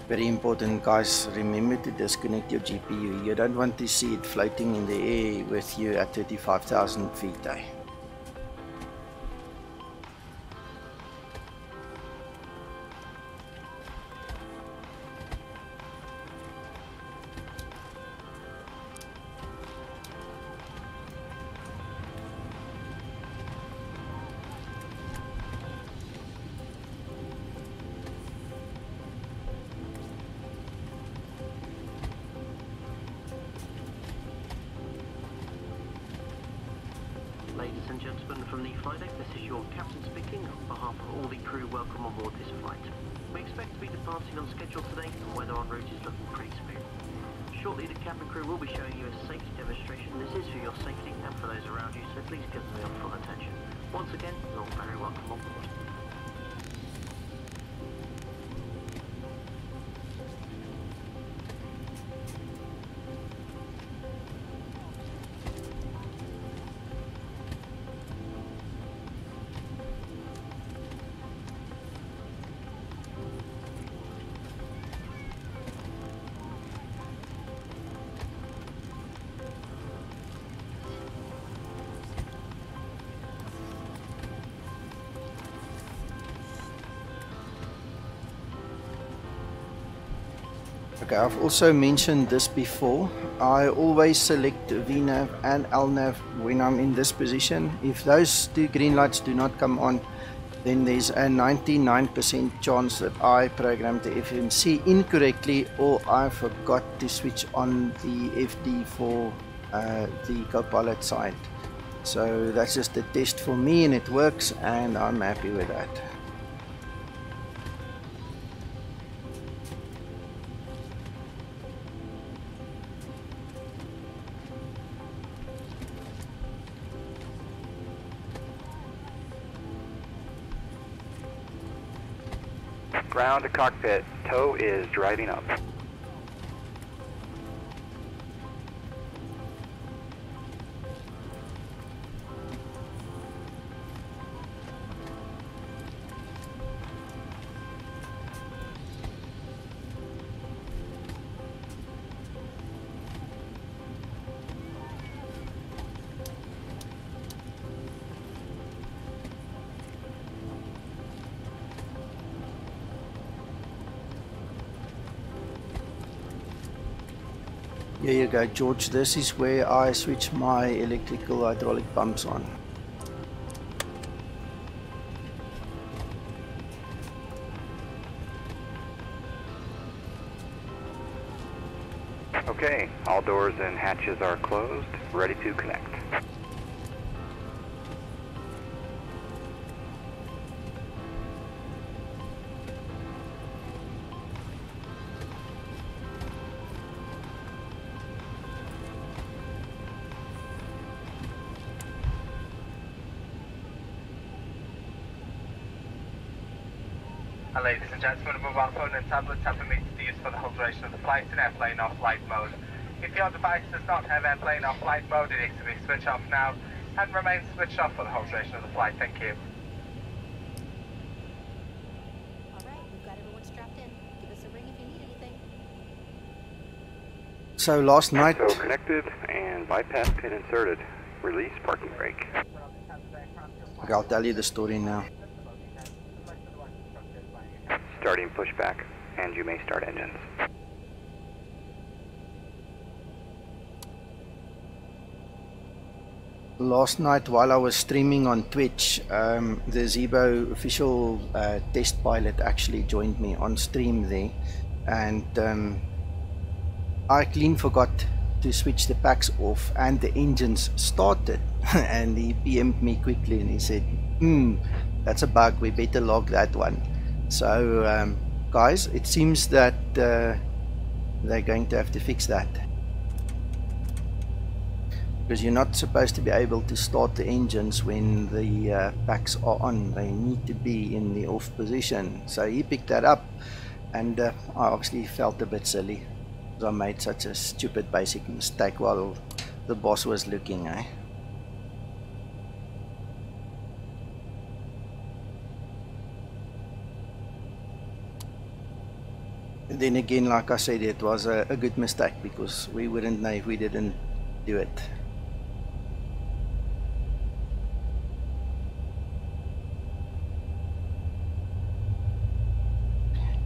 Very important guys, remember to disconnect your GPU. You don't want to see it floating in the air with you at 35,000 feet. Ladies and gentlemen from the flight deck, this is your captain speaking. On behalf of all the crew, welcome on board this flight. We expect to be departing on schedule today, and weather en route is looking pretty smooth. Shortly, the cabin crew will be showing you a safety demonstration. This is for your safety and for those around you, so please give them your full attention. Once again, you're all very welcome on board. Okay, I've also mentioned this before. I always select VNAV and LNAV when I'm in this position. If those two green lights do not come on, then there's a 99% chance that I programmed the FMC incorrectly or I forgot to switch on the FD for the Copilot side. So that's just a test for me and it works, and I'm happy with that. Ground to cockpit, tow is driving up. Here you go, George. This is where I switch my electrical hydraulic pumps on. Okay, all doors and hatches are closed, ready to connect. Ladies and gentlemen, a mobile phone and tablet are permitted to use for the whole duration of the flight in airplane or flight mode. If your device does not have airplane or flight mode, it needs to be switched off now and remain switched off for the whole duration of the flight. Thank you. Alright, we've got everyone strapped in. Give us a ring if you need anything. So last night, So connected and bypass pin inserted. Release parking brake. I'll tell you the story now. Starting pushback, and you may start engines. Last night while I was streaming on Twitch, the Zibo official test pilot actually joined me on stream there, and I clean forgot to switch the packs off and the engines started and he PM'd me quickly and he said, that's a bug, we better log that one. So guys, it seems that they're going to have to fix that, because you're not supposed to be able to start the engines when the packs are on. They need to be in the off position. So he picked that up, and I obviously felt a bit silly because I made such a stupid basic mistake while the boss was looking, eh? Then again, like I said, it was a good mistake, because we wouldn't know if we didn't do it.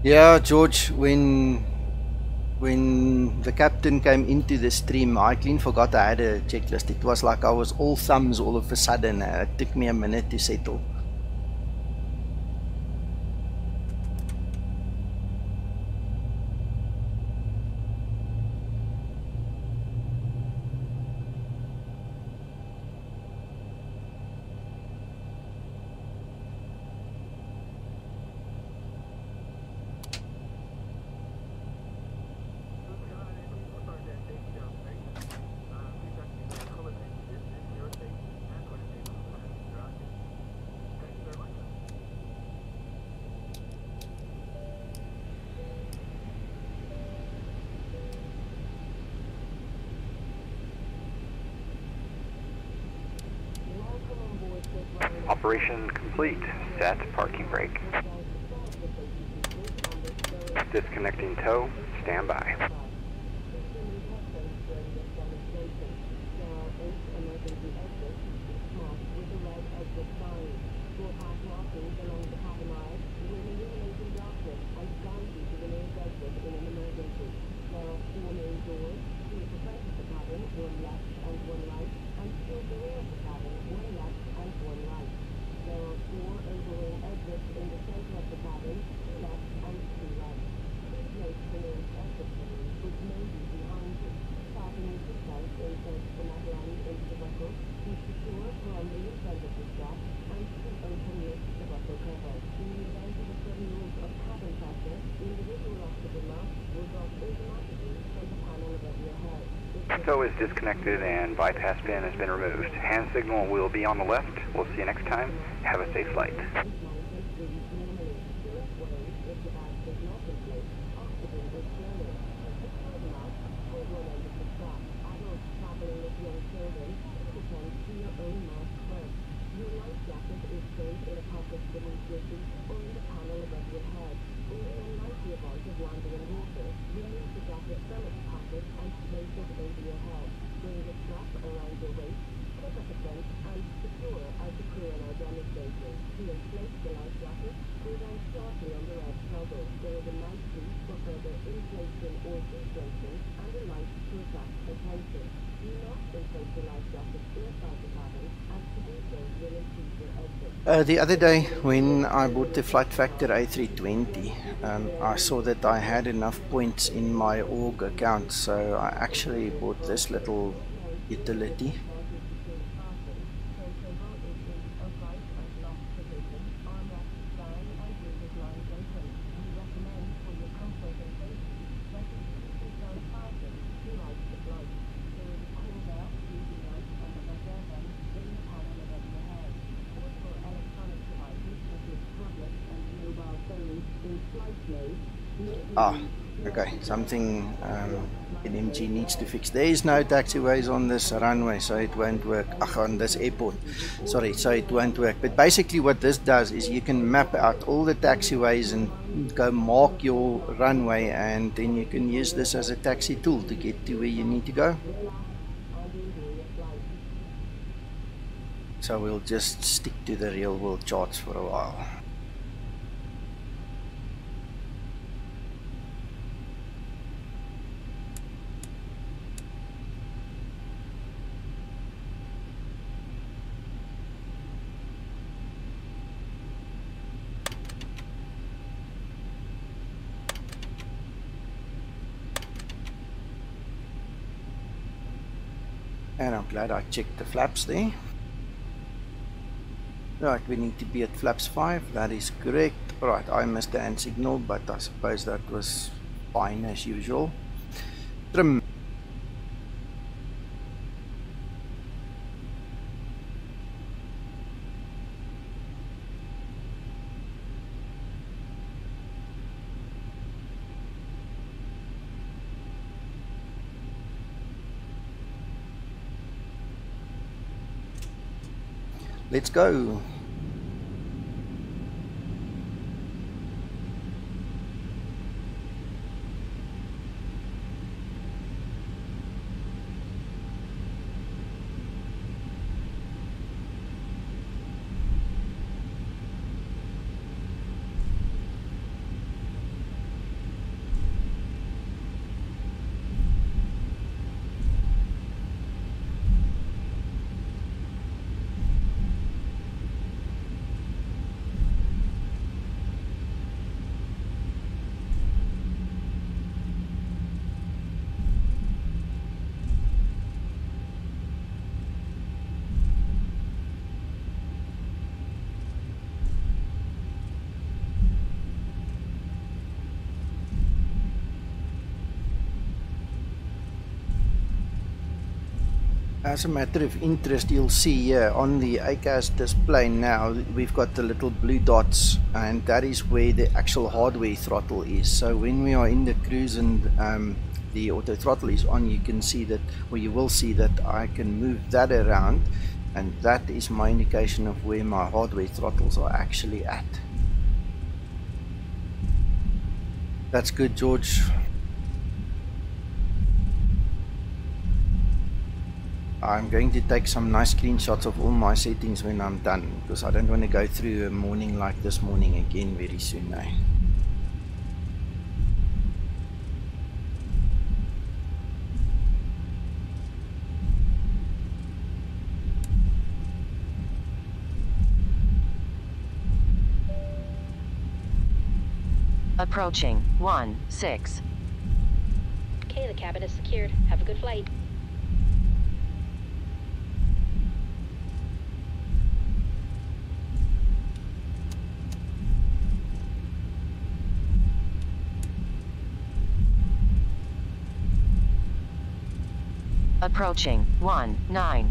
Yeah, George, when the captain came into the stream, I clean forgot I had a checklist. It was like I was all thumbs all of a sudden. It took me a minute to settle. Operation complete. Set parking brake. Disconnecting tow. Stand by. Tow is disconnected and bypass pin has been removed. Hand signal will be on the left. We'll see you next time. Have a safe flight. Inflation or deflation, and a light to attract attention. The other day when I bought the Flight Factor A320, I saw that I had enough points in my org account, so I actually bought this little utility. Okay, something NMG needs to fix. There is no taxiways on this runway, so it won't work. On this airport, sorry, so it won't work. But basically what this does is you can map out all the taxiways and go mark your runway, and then you can use this as a taxi tool to get to where you need to go. So we'll just stick to the real world charts for a while. And I'm glad I checked the flaps there. Right, we need to be at flaps 5, that is correct. Right, I missed the hand signal, but I suppose that was fine as usual. Trim. Let's go. As a matter of interest, you'll see here on the ACAS display now, we've got the little blue dots, and that is where the actual hardware throttle is. So when we are in the cruise and the auto throttle is on, you can see that, or you will see that I can move that around, and that is my indication of where my hardware throttles are actually at. That's good, George. I'm going to take some nice screenshots of all my settings when I'm done, because I don't want to go through a morning like this morning again very soon. Approaching 1-6. Okay, the cabin is secured. Have a good flight. Approaching 19.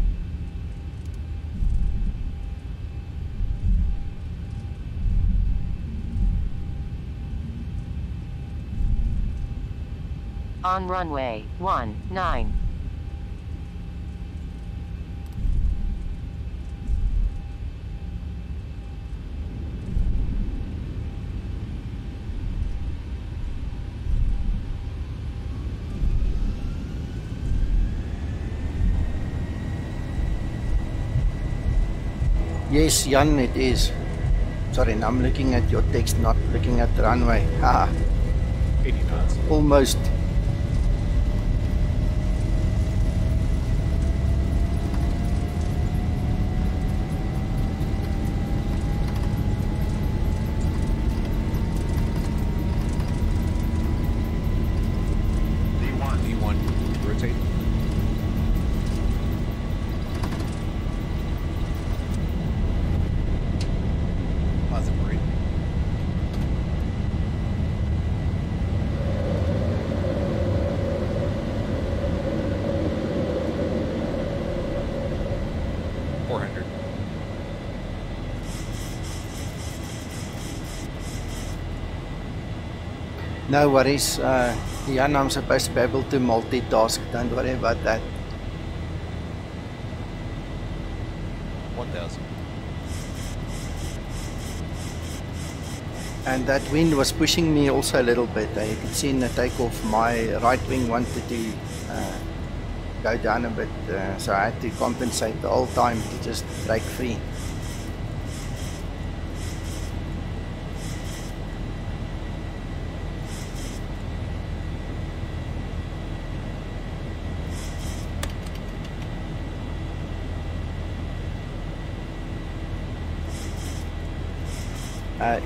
On runway 19. Yes, Jan, it is. Sorry, I'm looking at your text, not looking at the runway. Haha. 80 knots. Almost. No worries. Jan, I'm supposed to be able to multitask. Don't worry about that. 1000. And that wind was pushing me also a little bit. You could see in the takeoff my right wing wanted to go down a bit, so I had to compensate the whole time to just break free.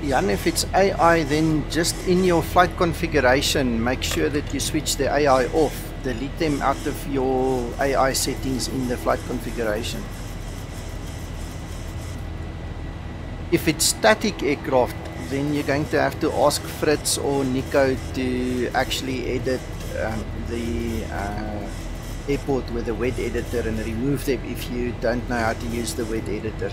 Jan, if it's AI, then just in your flight configuration, make sure that you switch the AI off. Delete them out of your AI settings in the flight configuration. If it's static aircraft, then you're going to have to ask Fritz or Nico to actually edit the airport with a wet editor and remove them if you don't know how to use the wet editor.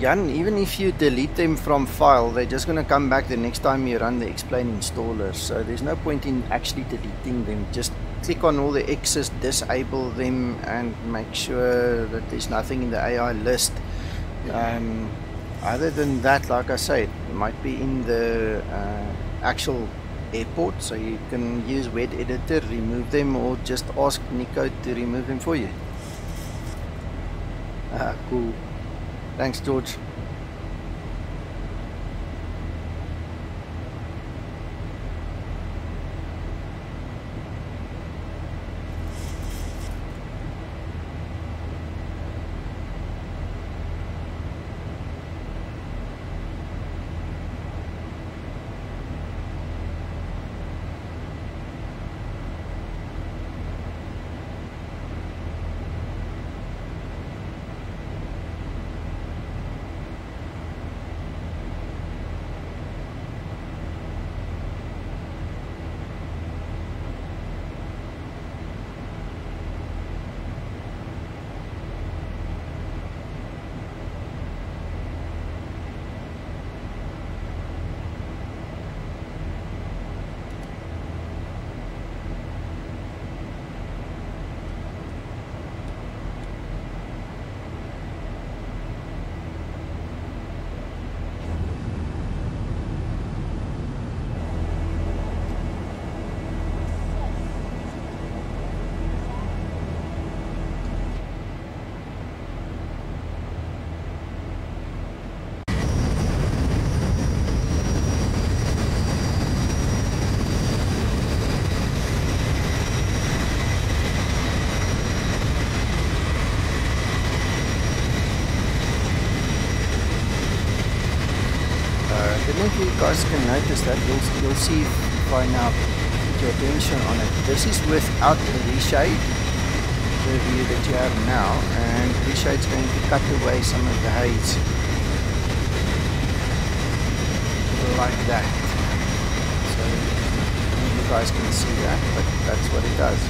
Jan, even if you delete them from file, they're just going to come back the next time you run the Explain installer. So there's no point in actually deleting them. Just click on all the X's, disable them, and make sure that there's nothing in the AI list. Other than that, like I said, it might be in the actual airport, so you can use wet editor, remove them, or just ask Nico to remove them for you. Cool. Thanks, George. You guys can notice that you'll see if I now put your attention on it. This is without the reshade, the view that you have now, and reshade's going to cut away some of the haze like that. So you guys can see that, but that's what it does.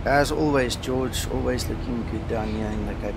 As always, George, always looking good down here in the Cape.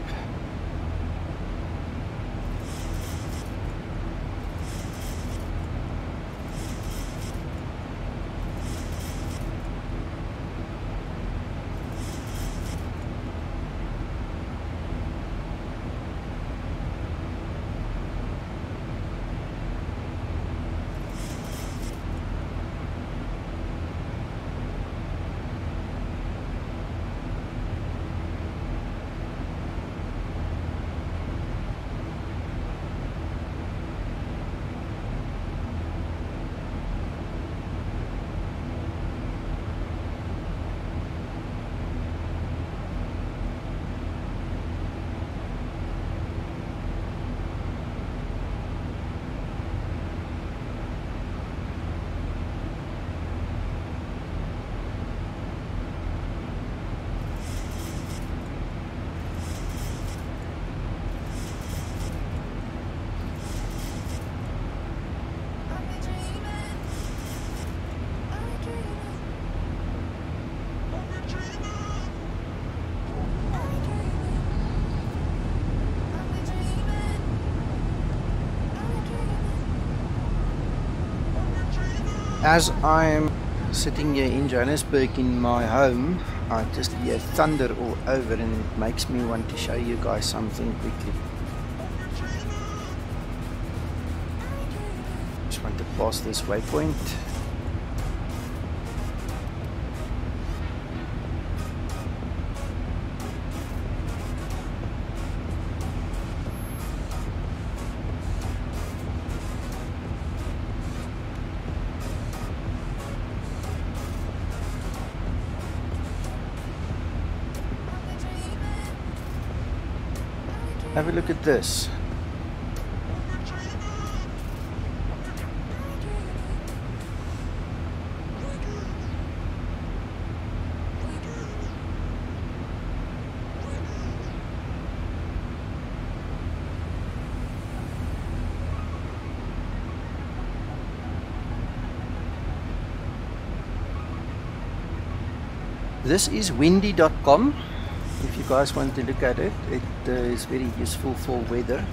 As I'm sitting here in Johannesburg in my home, I just hear thunder all over and it makes me want to show you guys something quickly. Just want to pass this waypoint. Have a look at this. This is windy.com. If you guys want to look at it, it is very useful for weather,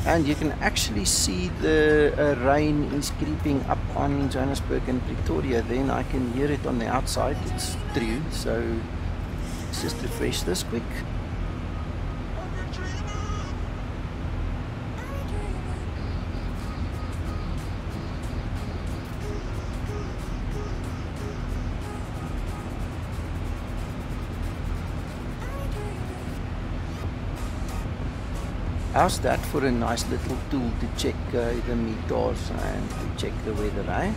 and you can actually see the rain is creeping up on Johannesburg and Pretoria. Then I can hear it on the outside. It's true. So let's just refresh this quick. How's that for a nice little tool to check the meters and to check the weather, eh?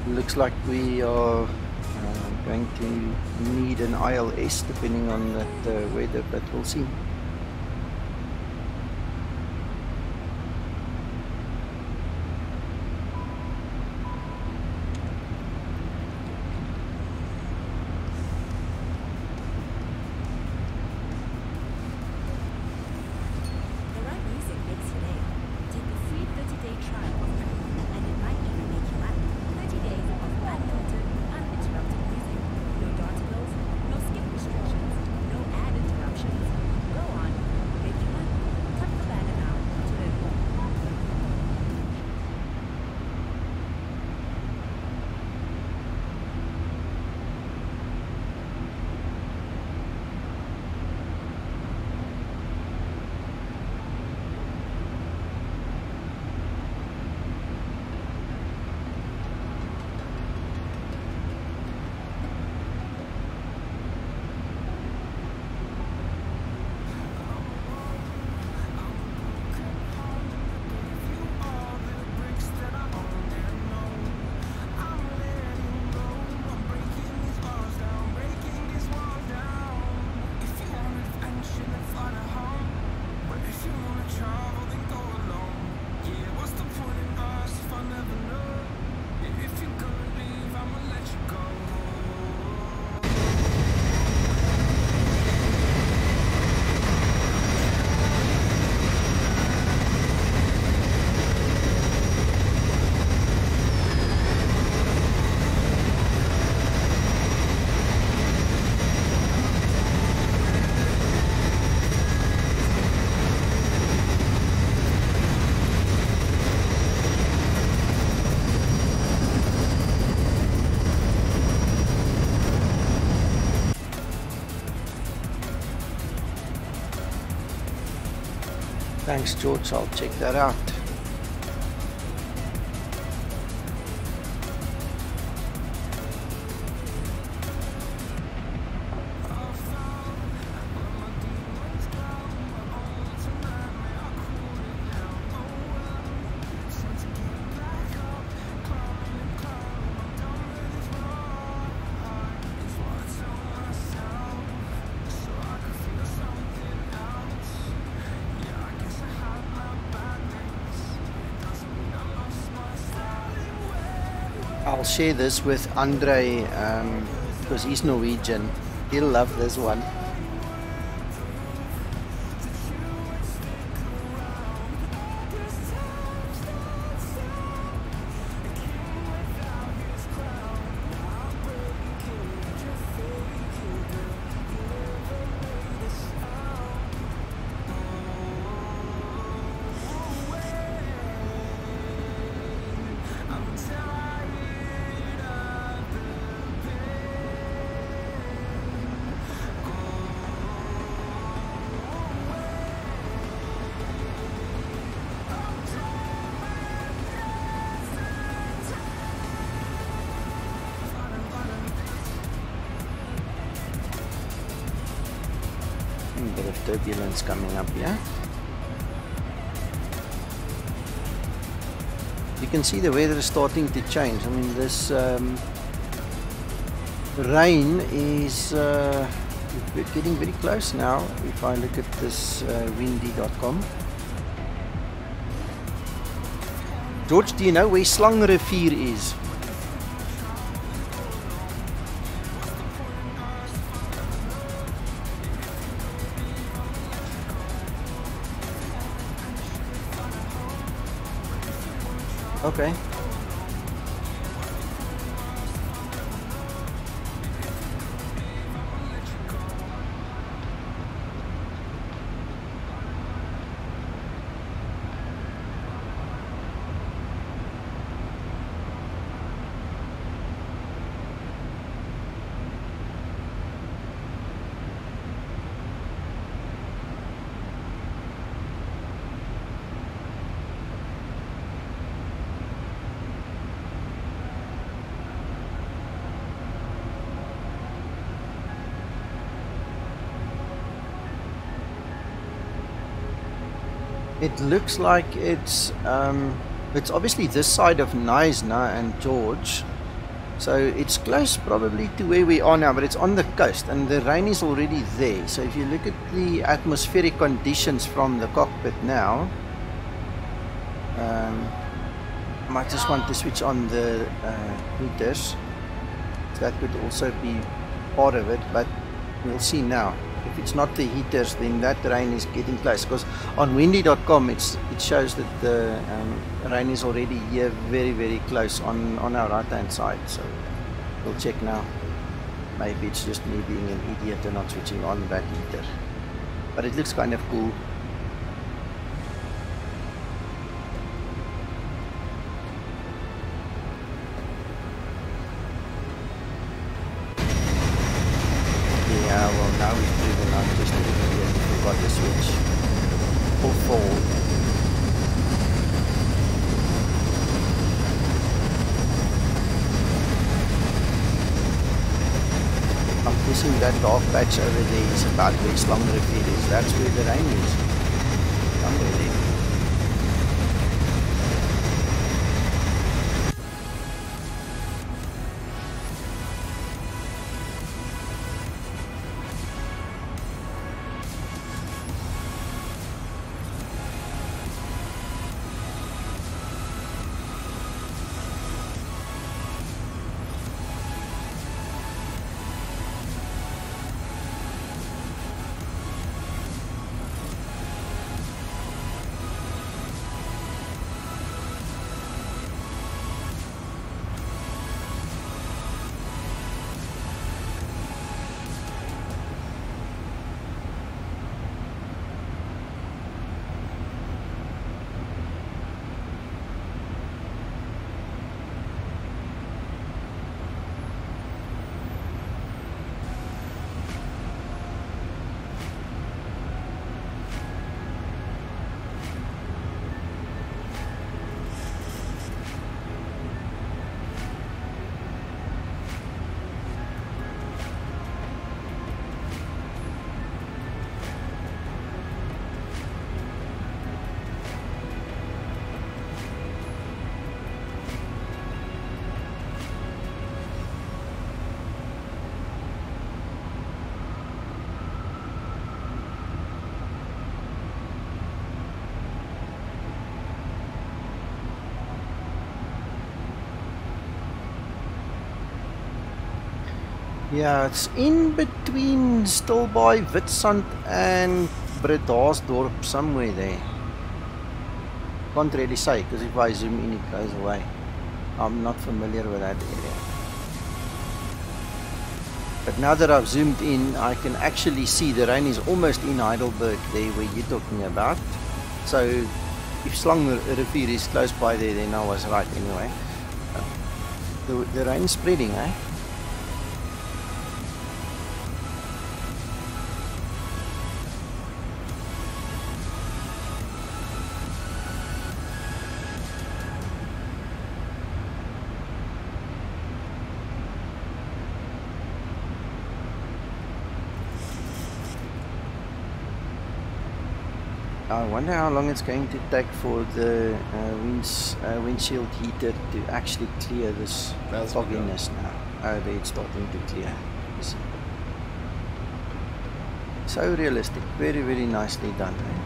Looks like we are going to need an ILS depending on that weather, but we'll see. Thanks, George. I'll check that out. I'll share this with Andre because he's Norwegian. He'll love this one. Bit of turbulence coming up here. You can see the weather is starting to change. I mean, this rain is getting very close now. If I look at this windy.com. George, do you know where Slangrivier is? Okay. It looks like it's obviously this side of Knysna and George, so it's close probably to where we are now, but it's on the coast and the rain is already there. So if you look at the atmospheric conditions from the cockpit now, I might just want to switch on the heaters. So that could also be part of it, but we'll see now. If it's not the heaters, then that rain is getting close, because on windy.com it shows that the rain is already here very, very close on our right hand side. So we'll check now. Maybe it's just me being an idiot and not switching on that heater, but it looks kind of cool. Yeah, well, now we've proven I'm just an idiot. We forgot to switch. Or fall. I'm guessing that dark patch over there is about where Slangrivier is. That's where the rain is. Somewhere there. Yeah, it's in between, still by Witstrand and Bredasdorp, somewhere there. Can't really say, because if I zoom in it goes away. I'm not familiar with that area. But now that I've zoomed in, I can actually see the rain is almost in Heidelberg there where you're talking about. So if Slang Rivier is close by there, then I was right anyway. The rain's spreading, eh? I wonder how long it's going to take for the windshield heater to actually clear this fogginess now. Oh, there it's starting to clear. So realistic, very, very nicely done. Eh?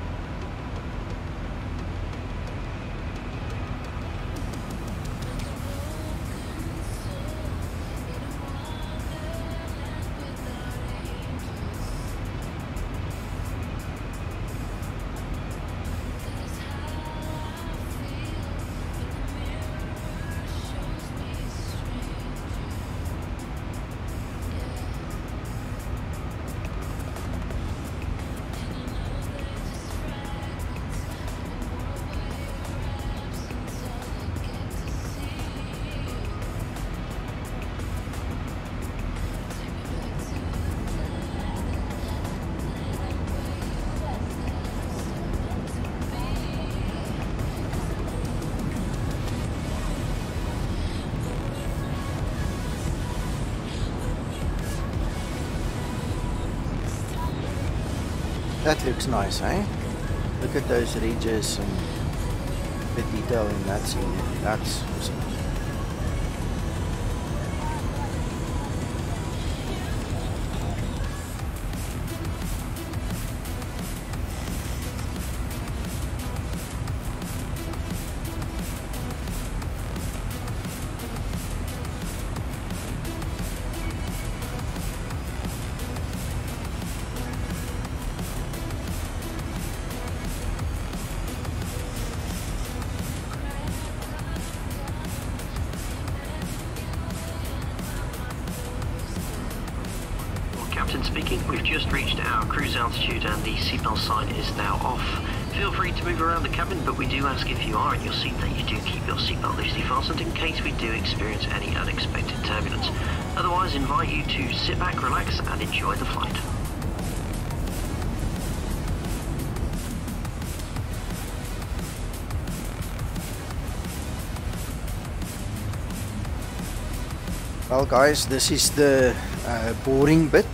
That looks nice, eh? Look at those ridges and the detail in that scene. That's awesome. Captain speaking, we've just reached our cruise altitude and the seatbelt sign is now off. Feel free to move around the cabin, but we do ask if you are in your seat that you do keep your seatbelt loosely fastened in case we do experience any unexpected turbulence. Otherwise, invite you to sit back, relax and enjoy the flight. Well guys, this is the boring bit,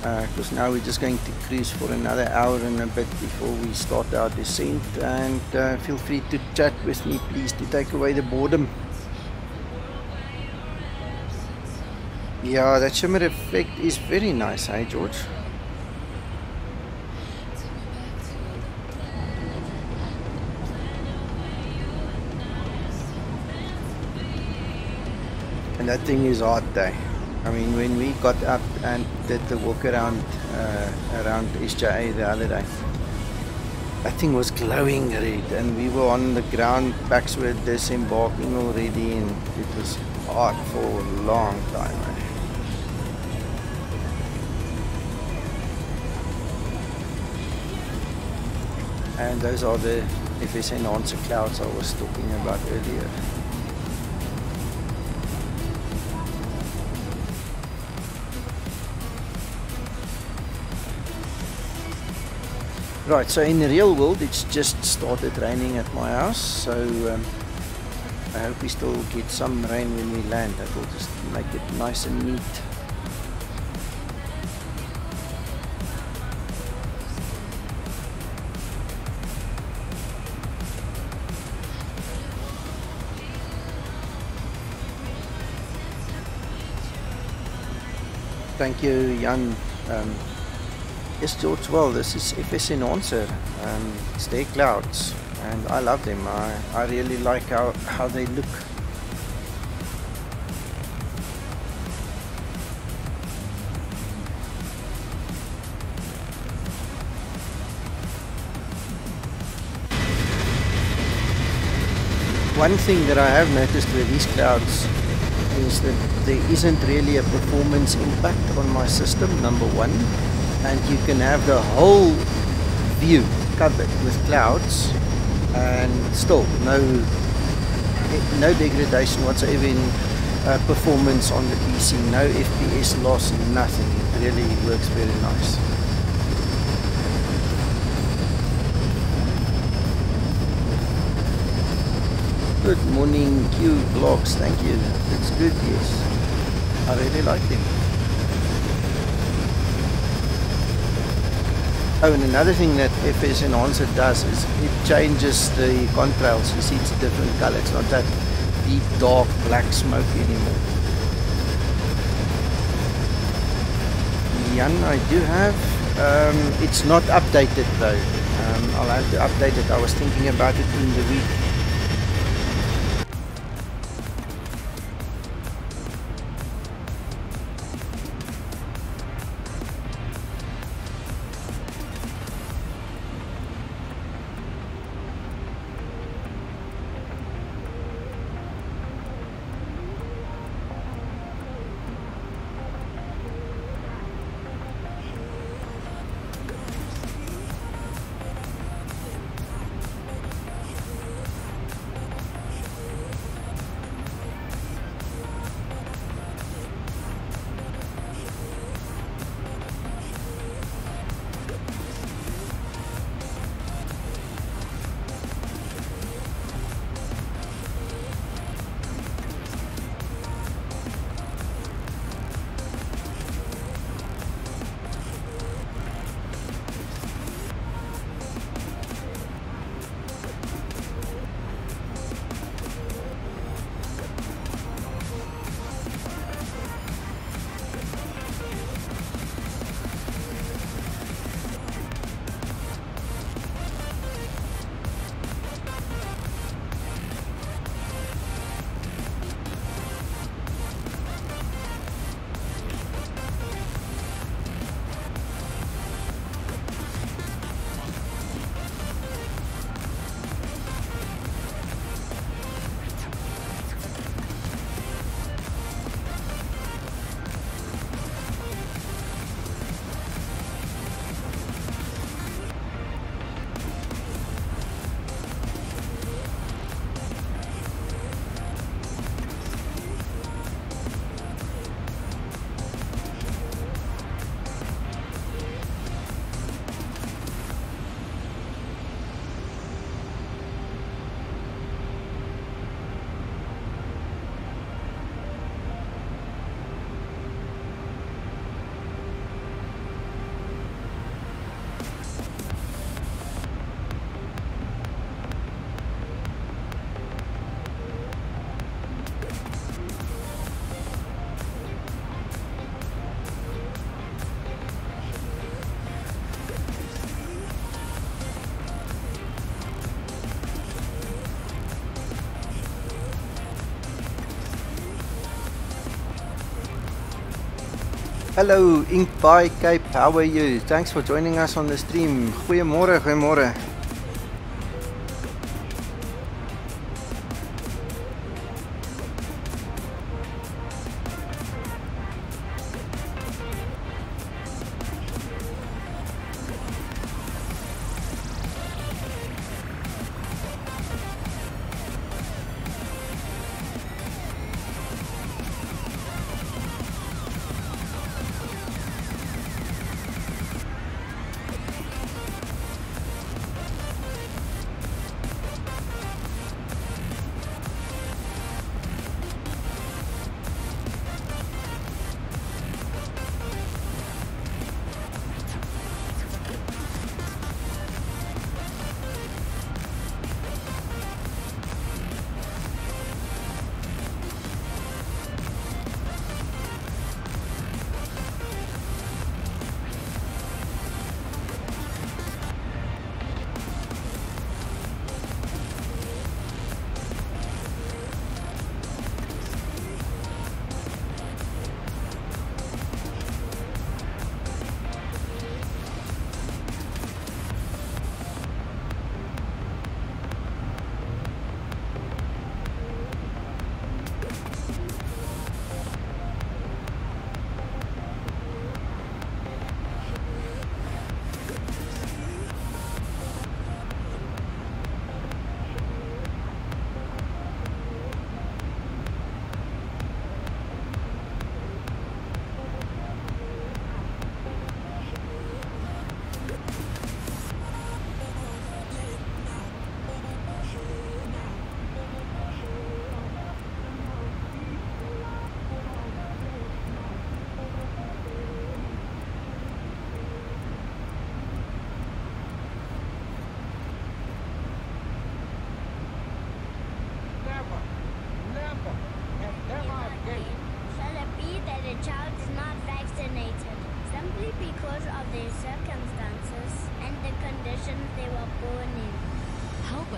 because now we're just going to cruise for another hour and a bit before we start our descent, and feel free to chat with me please to take away the boredom. Yeah, that shimmer effect is very nice, hey George? And that thing is hot there. I mean, when we got up and did the walk around around SJA the other day, that thing was glowing red, and we were on the ground, backs were disembarking already, and it was hot for a long time. And those are the FS enhancer clouds I was talking about earlier. Right, so in the real world it's just started raining at my house, so I hope we still get some rain when we land. That will just make it nice and neat. Thank you, Jan. Yes, George, well, this is FS enhancer, it's their clouds, and I love them. I really like how they look. one thing that I have noticed with these clouds is that there isn't really a performance impact on my system, number one, and you can have the whole view covered with clouds and still no degradation whatsoever in performance on the PC, no FPS loss, nothing. It really works very nice. Good morning, Q Vlogs, thank you. It's good, yes. I really like them. Oh, and another thing that FS Enhancer does is it changes the contrails. You see it's a different color. It's not that deep, dark, black smoke anymore. Jan, I do have. It's not updated though. I'll have to update it. I was thinking about it in the week. Hello, Ink by Cape, how are you? Thanks for joining us on the stream. Goeiemorgen, goeiemorgen.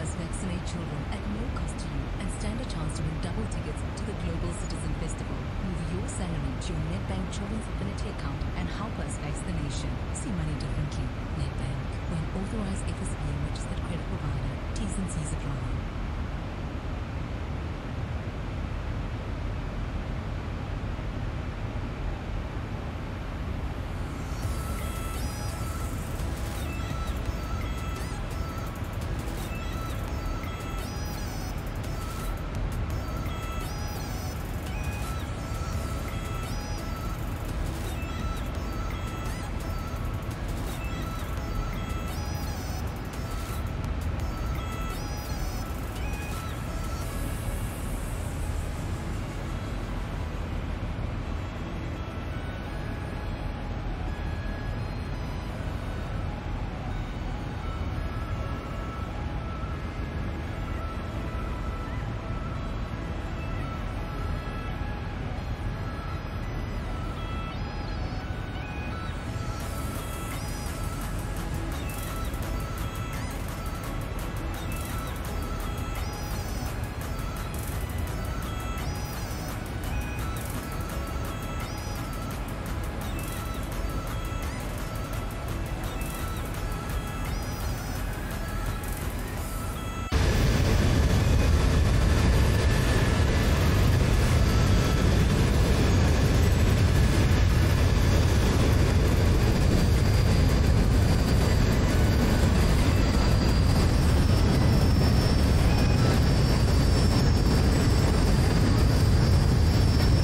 us vaccinate children at no cost to you and stand a chance to win double tickets to the Global Citizen Festival. Move your salary to your Nedbank Children's Affinity account and help us face the nation. See money differently. Nedbank. When authorized FSB and registered credit provider. T's and C's apply.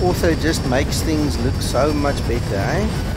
Also just makes things look so much better, eh?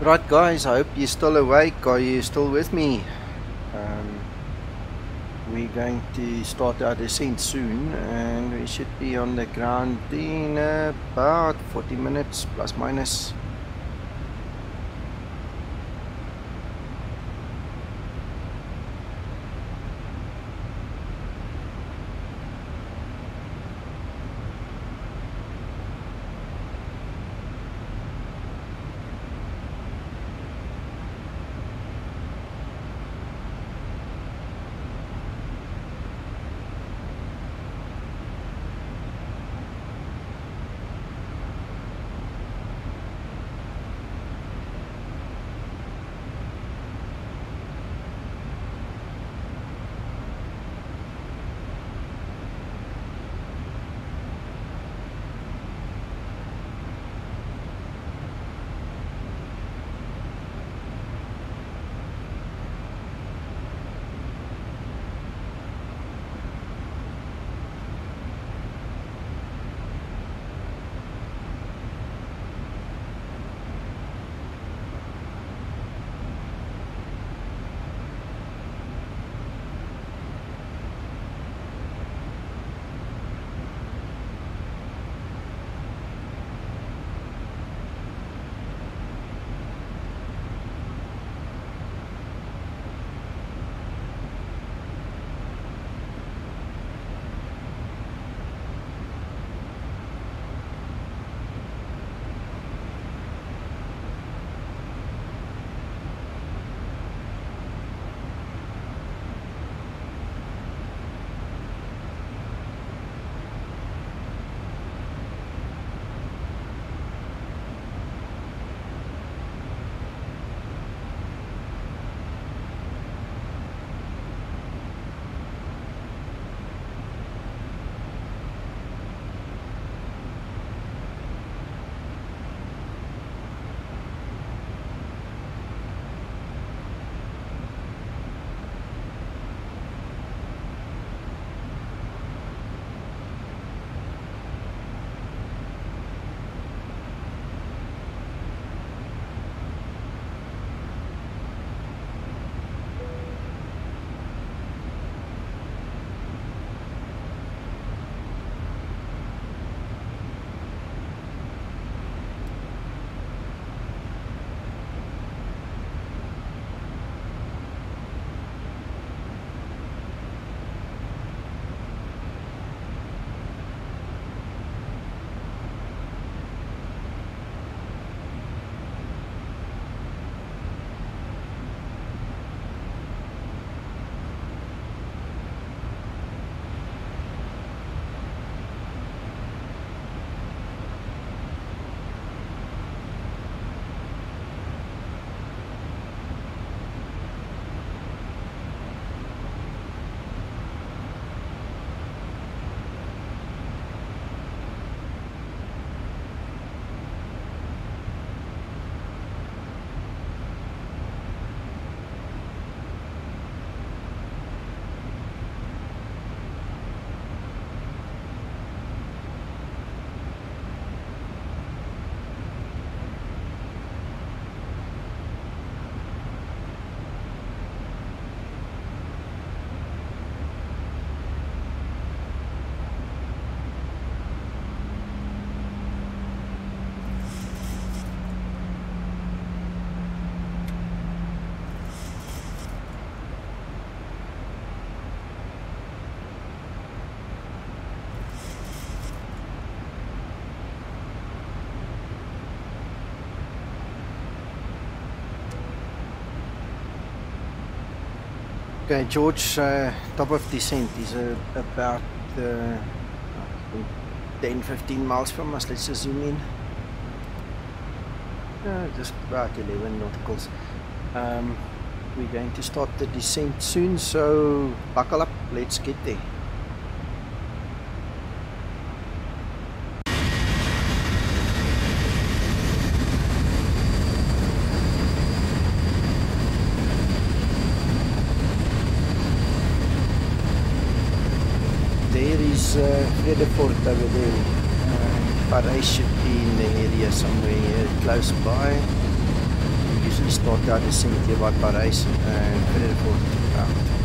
Right guys, I hope you're still awake. Are you still with me? We're going to start our descent soon and we should be on the ground in about 40 minutes plus minus. Okay, George, top of descent is about 10-15 miles from us. Let's just zoom in. Just about 11 nauticals. We're going to start the descent soon, so buckle up, let's get there. Fredefort over there, but I should be in the area somewhere here close by. usually start out as Cynthia by Paris and Frederick out.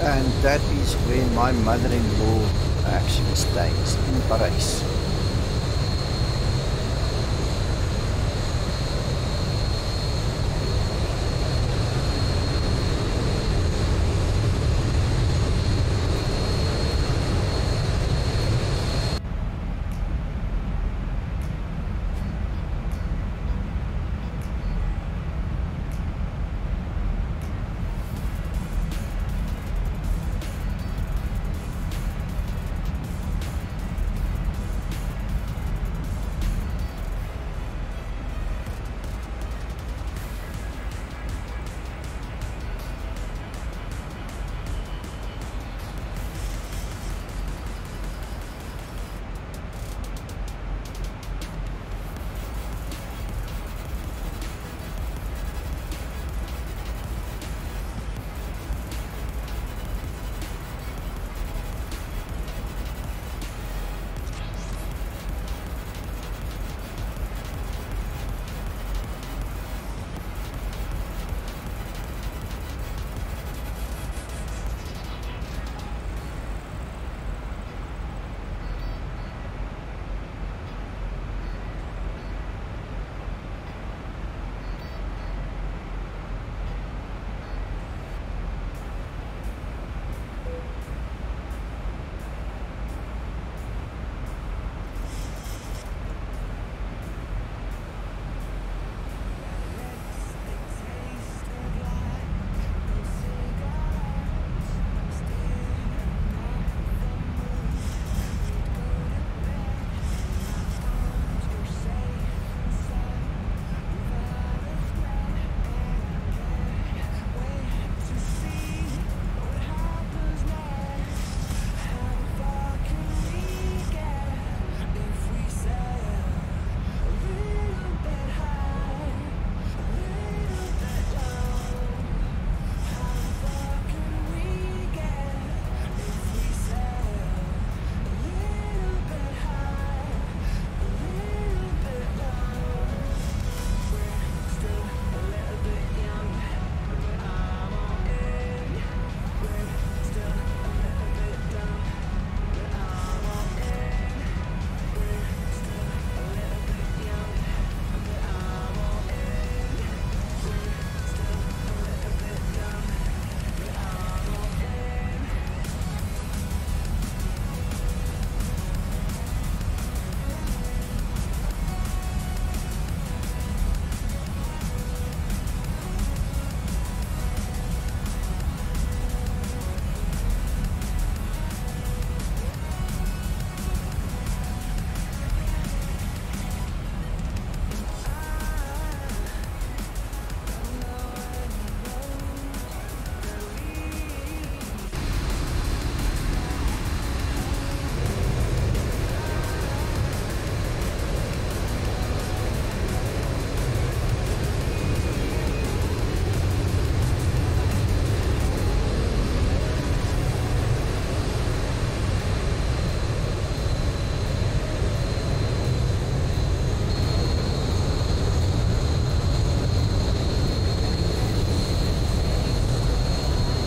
and that is where my mother-in-law actually stays, in Paris.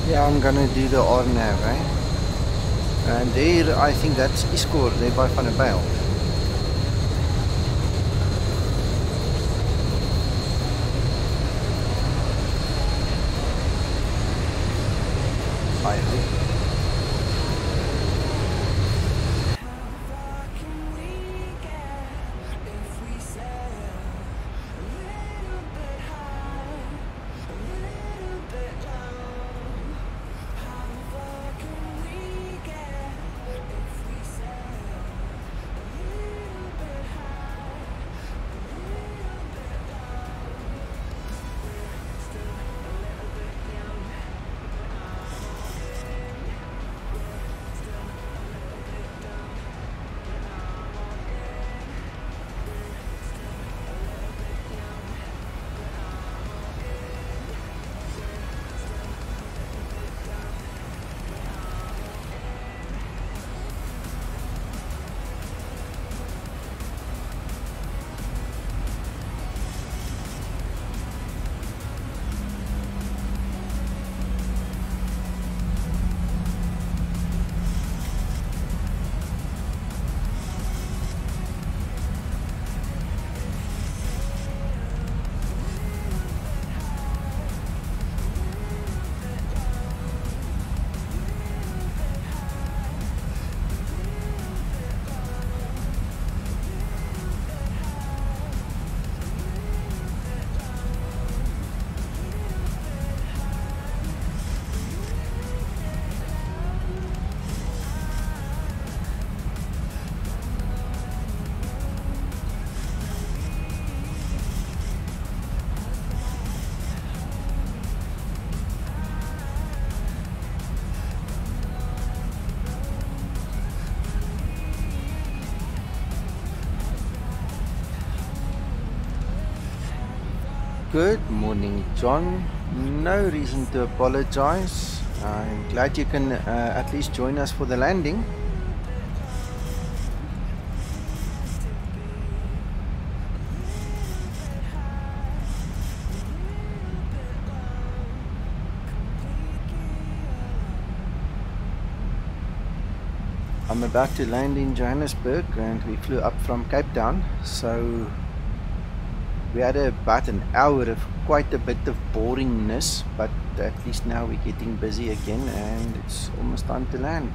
Yeah, I'm gonna do the R nav, eh? And there, I think that's Iscor, there by Van der Bijl. I hope. Good morning, John. No reason to apologize. I'm glad you can at least join us for the landing. I'm about to land in Johannesburg and we flew up from Cape Town, so we had about an hour of quite a bit of boringness, but at least now we're getting busy again and it's almost time to land.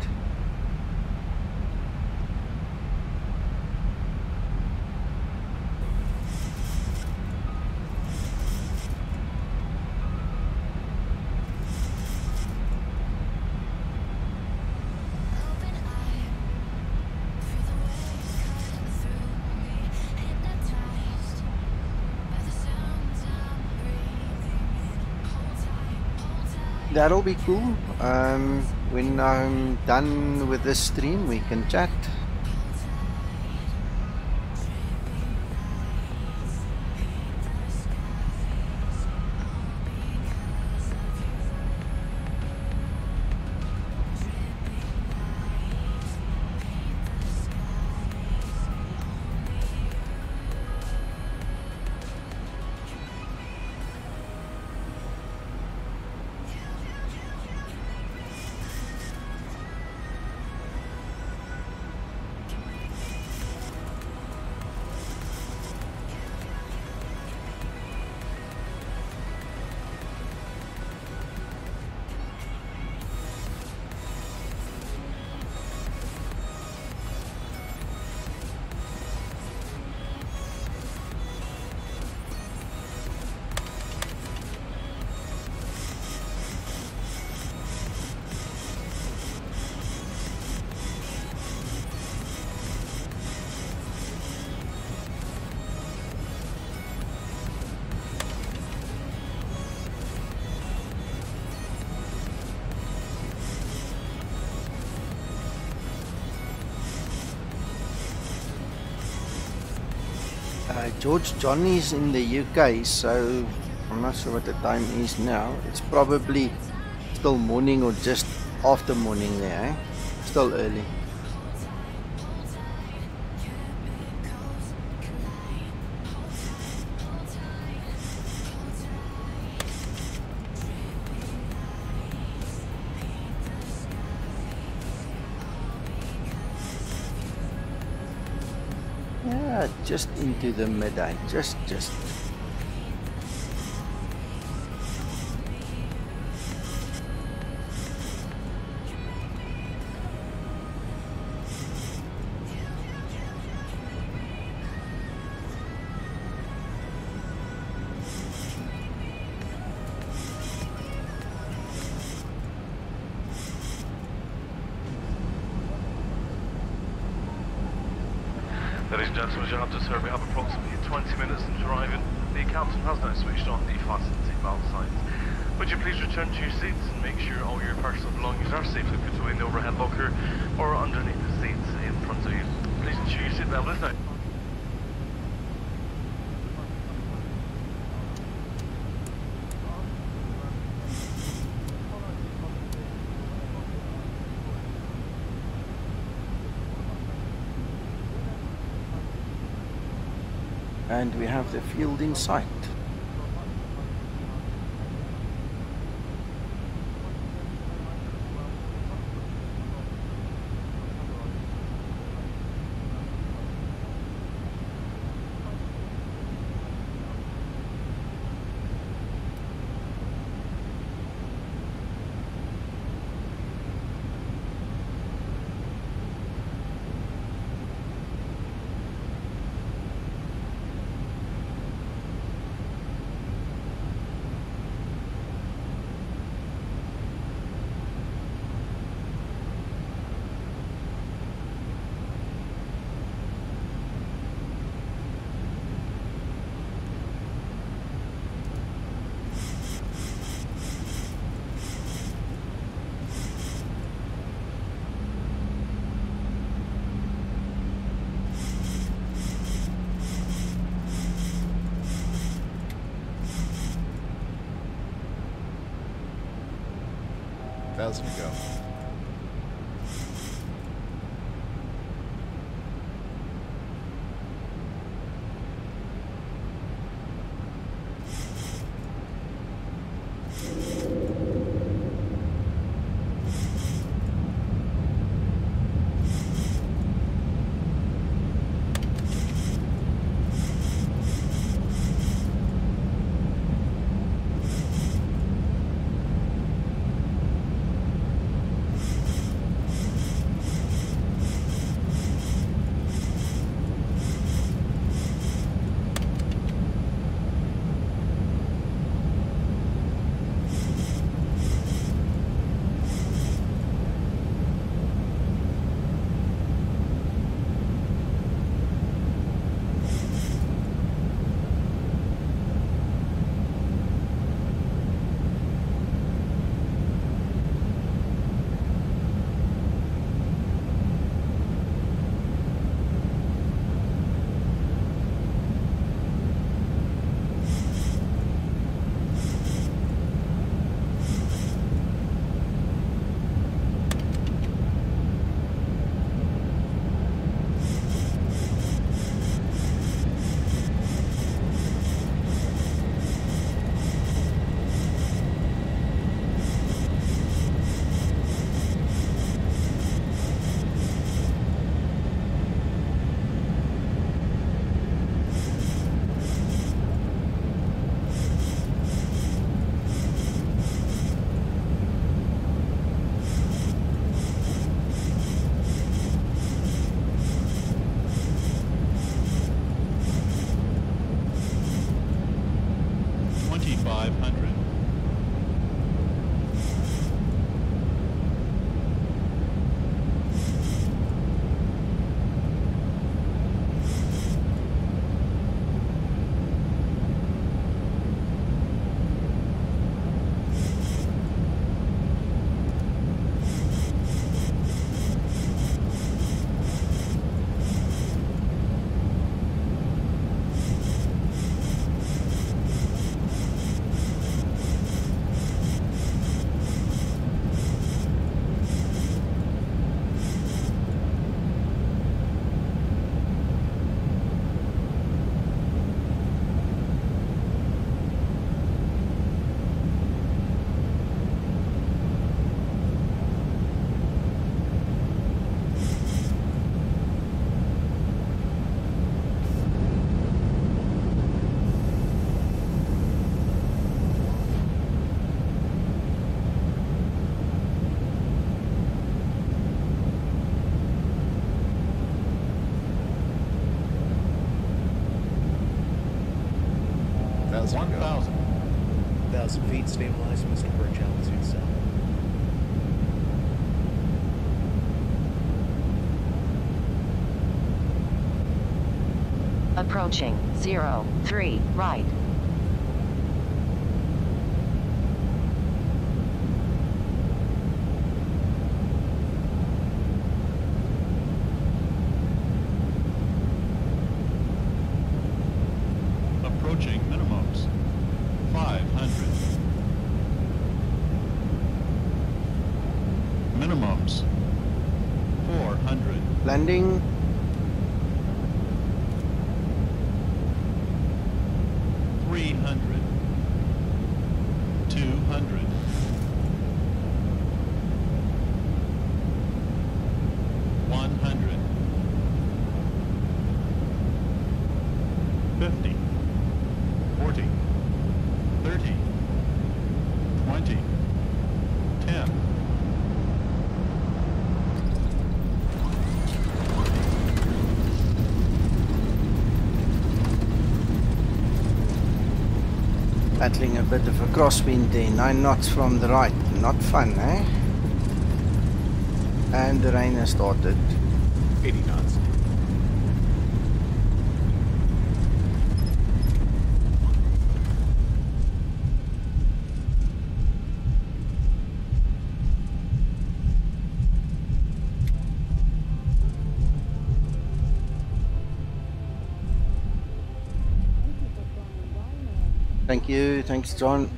That'll be cool. When I'm done with this stream, we can chat. George John is in the UK, so I'm not sure what the time is now. It's probably still morning or just after morning there, eh? Still early. just into the mid-eye, just. Ladies and gentlemen, as you have just heard, we have approximately 20 minutes in driving. The captain has now switched on the fasten seatbelt signs. Would you please return to your seats and make sure all your personal belongings are safely put away in the overhead locker or underneath the seats in front of you. Please ensure your seatbelt is now. And we have the field in sight. Thousand to go. 1,000. 1,000 feet, stabilize, Mr. Birch, altitude 7. Approaching 03 right. Approaching minimums 500. Minimums 400. Landing. 300. 200. 100. 50. 40. 30. 20. 10. Battling a bit of a crosswind there, 9 knots from the right, not fun, eh? And the rain has started. 80 knots. Thank you, thanks John.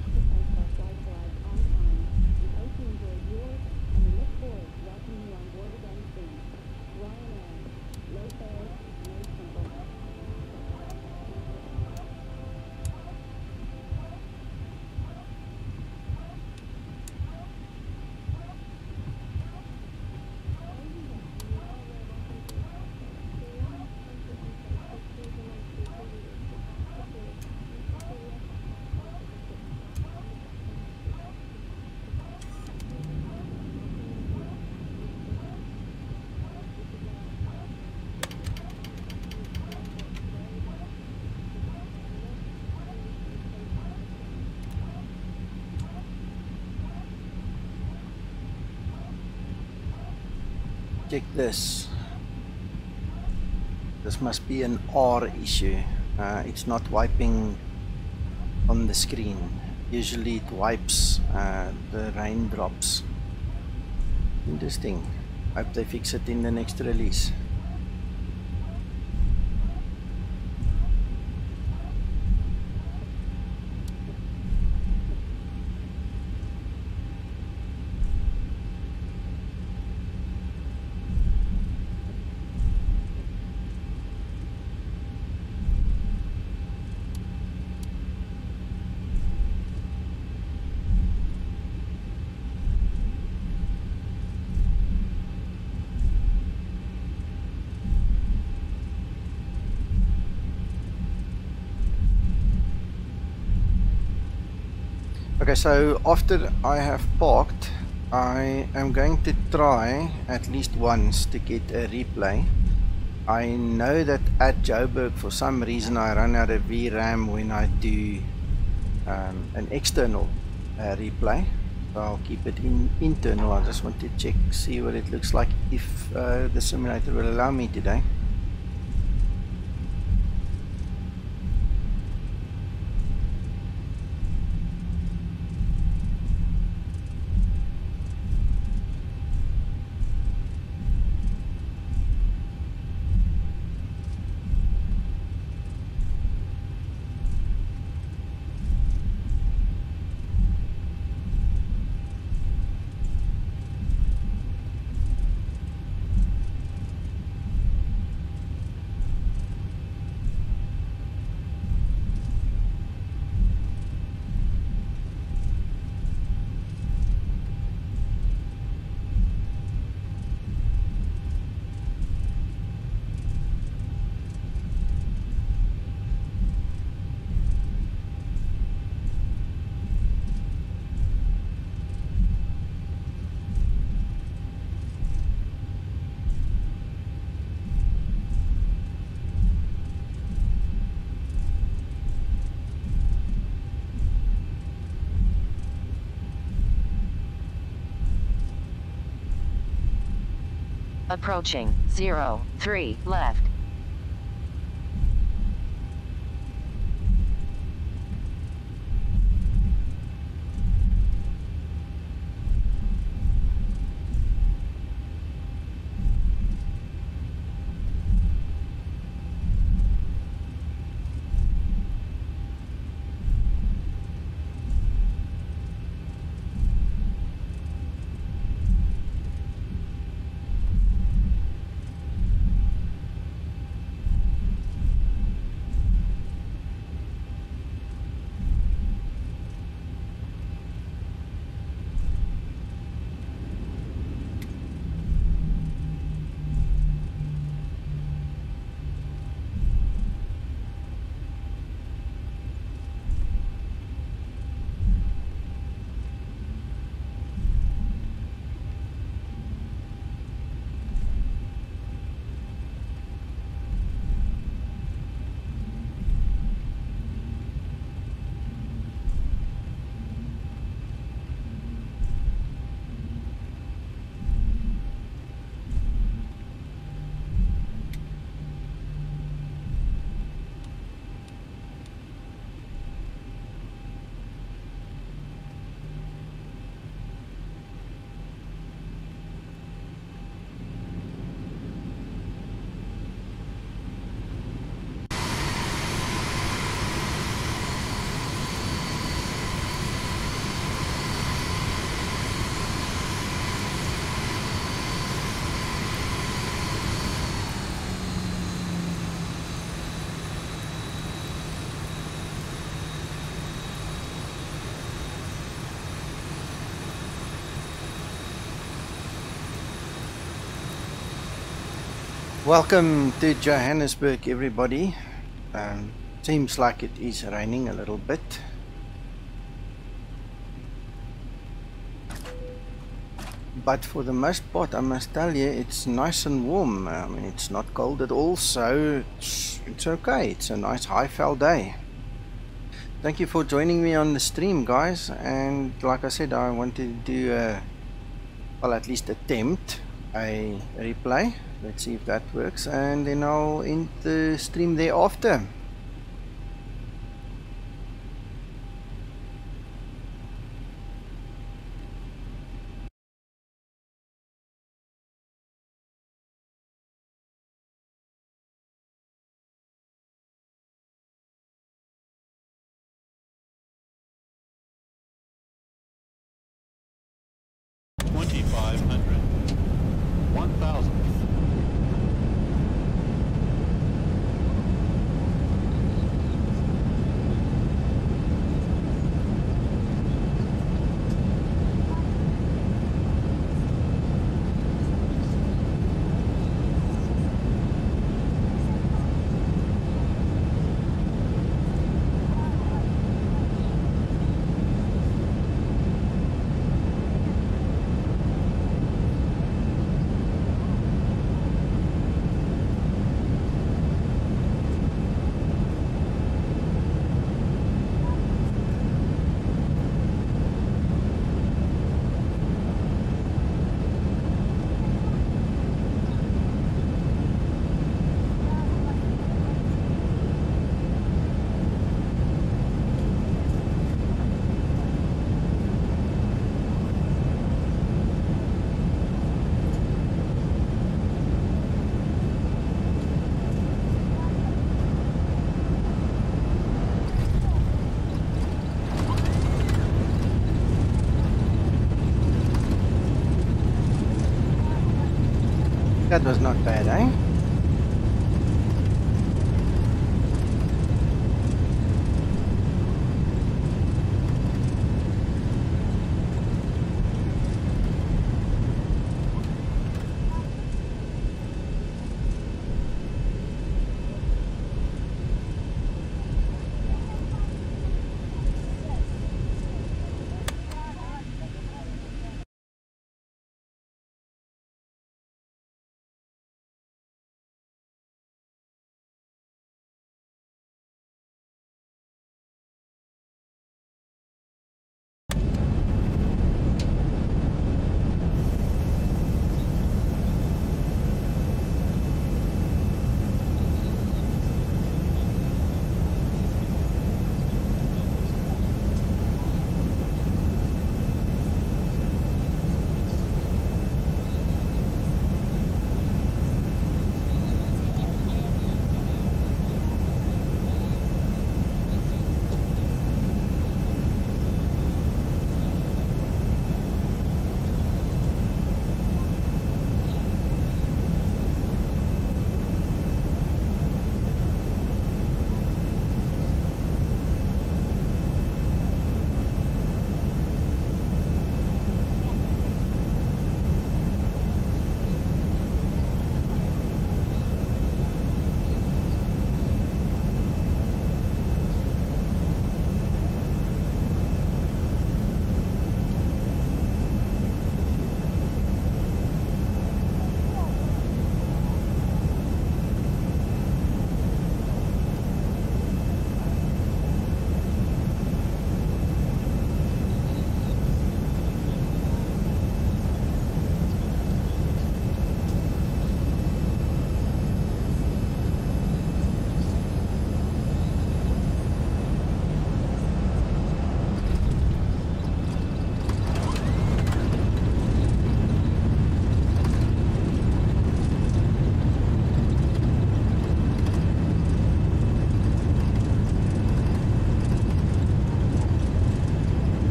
Check this. This must be an R issue. It's not wiping on the screen. Usually it wipes the raindrops. Interesting. Hope they fix it in the next release. Okay, so after I have parked, I am going to try at least once to get a replay. I know that at Joburg for some reason I run out of VRAM when I do an external replay. So I'll keep it internal. I just want to check, see what it looks like if the simulator will allow me today. Approaching 03 left. Welcome to Johannesburg, everybody. Seems like it is raining a little bit. But for the most part, I must tell you, it's nice and warm. I mean, it's not cold at all, so it's okay. It's a nice high-fall day. Thank you for joining me on the stream, guys. And like I said, I wanted to do well, at least attempt a replay. Let's see if that works, and then I'll end the stream thereafter. That was not bad, eh?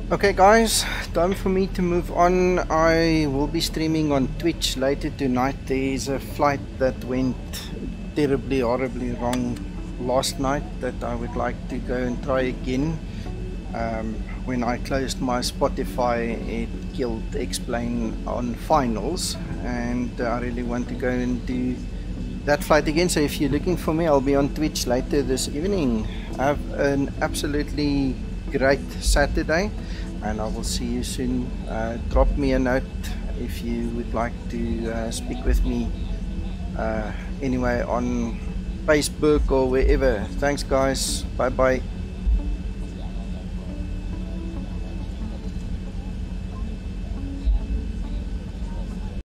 Okay guys, time for me to move on. I will be streaming on Twitch later tonight. There's a flight that went terribly, horribly wrong last night that I would like to go and try again. When I closed my Spotify, it killed X-Plane on finals, and I really want to go and do that flight again. So if you're looking for me, I'll be on Twitch later this evening. Have an absolutely great Saturday, and I will see you soon. Drop me a note if you would like to speak with me anyway on Facebook or wherever. Thanks guys, bye bye.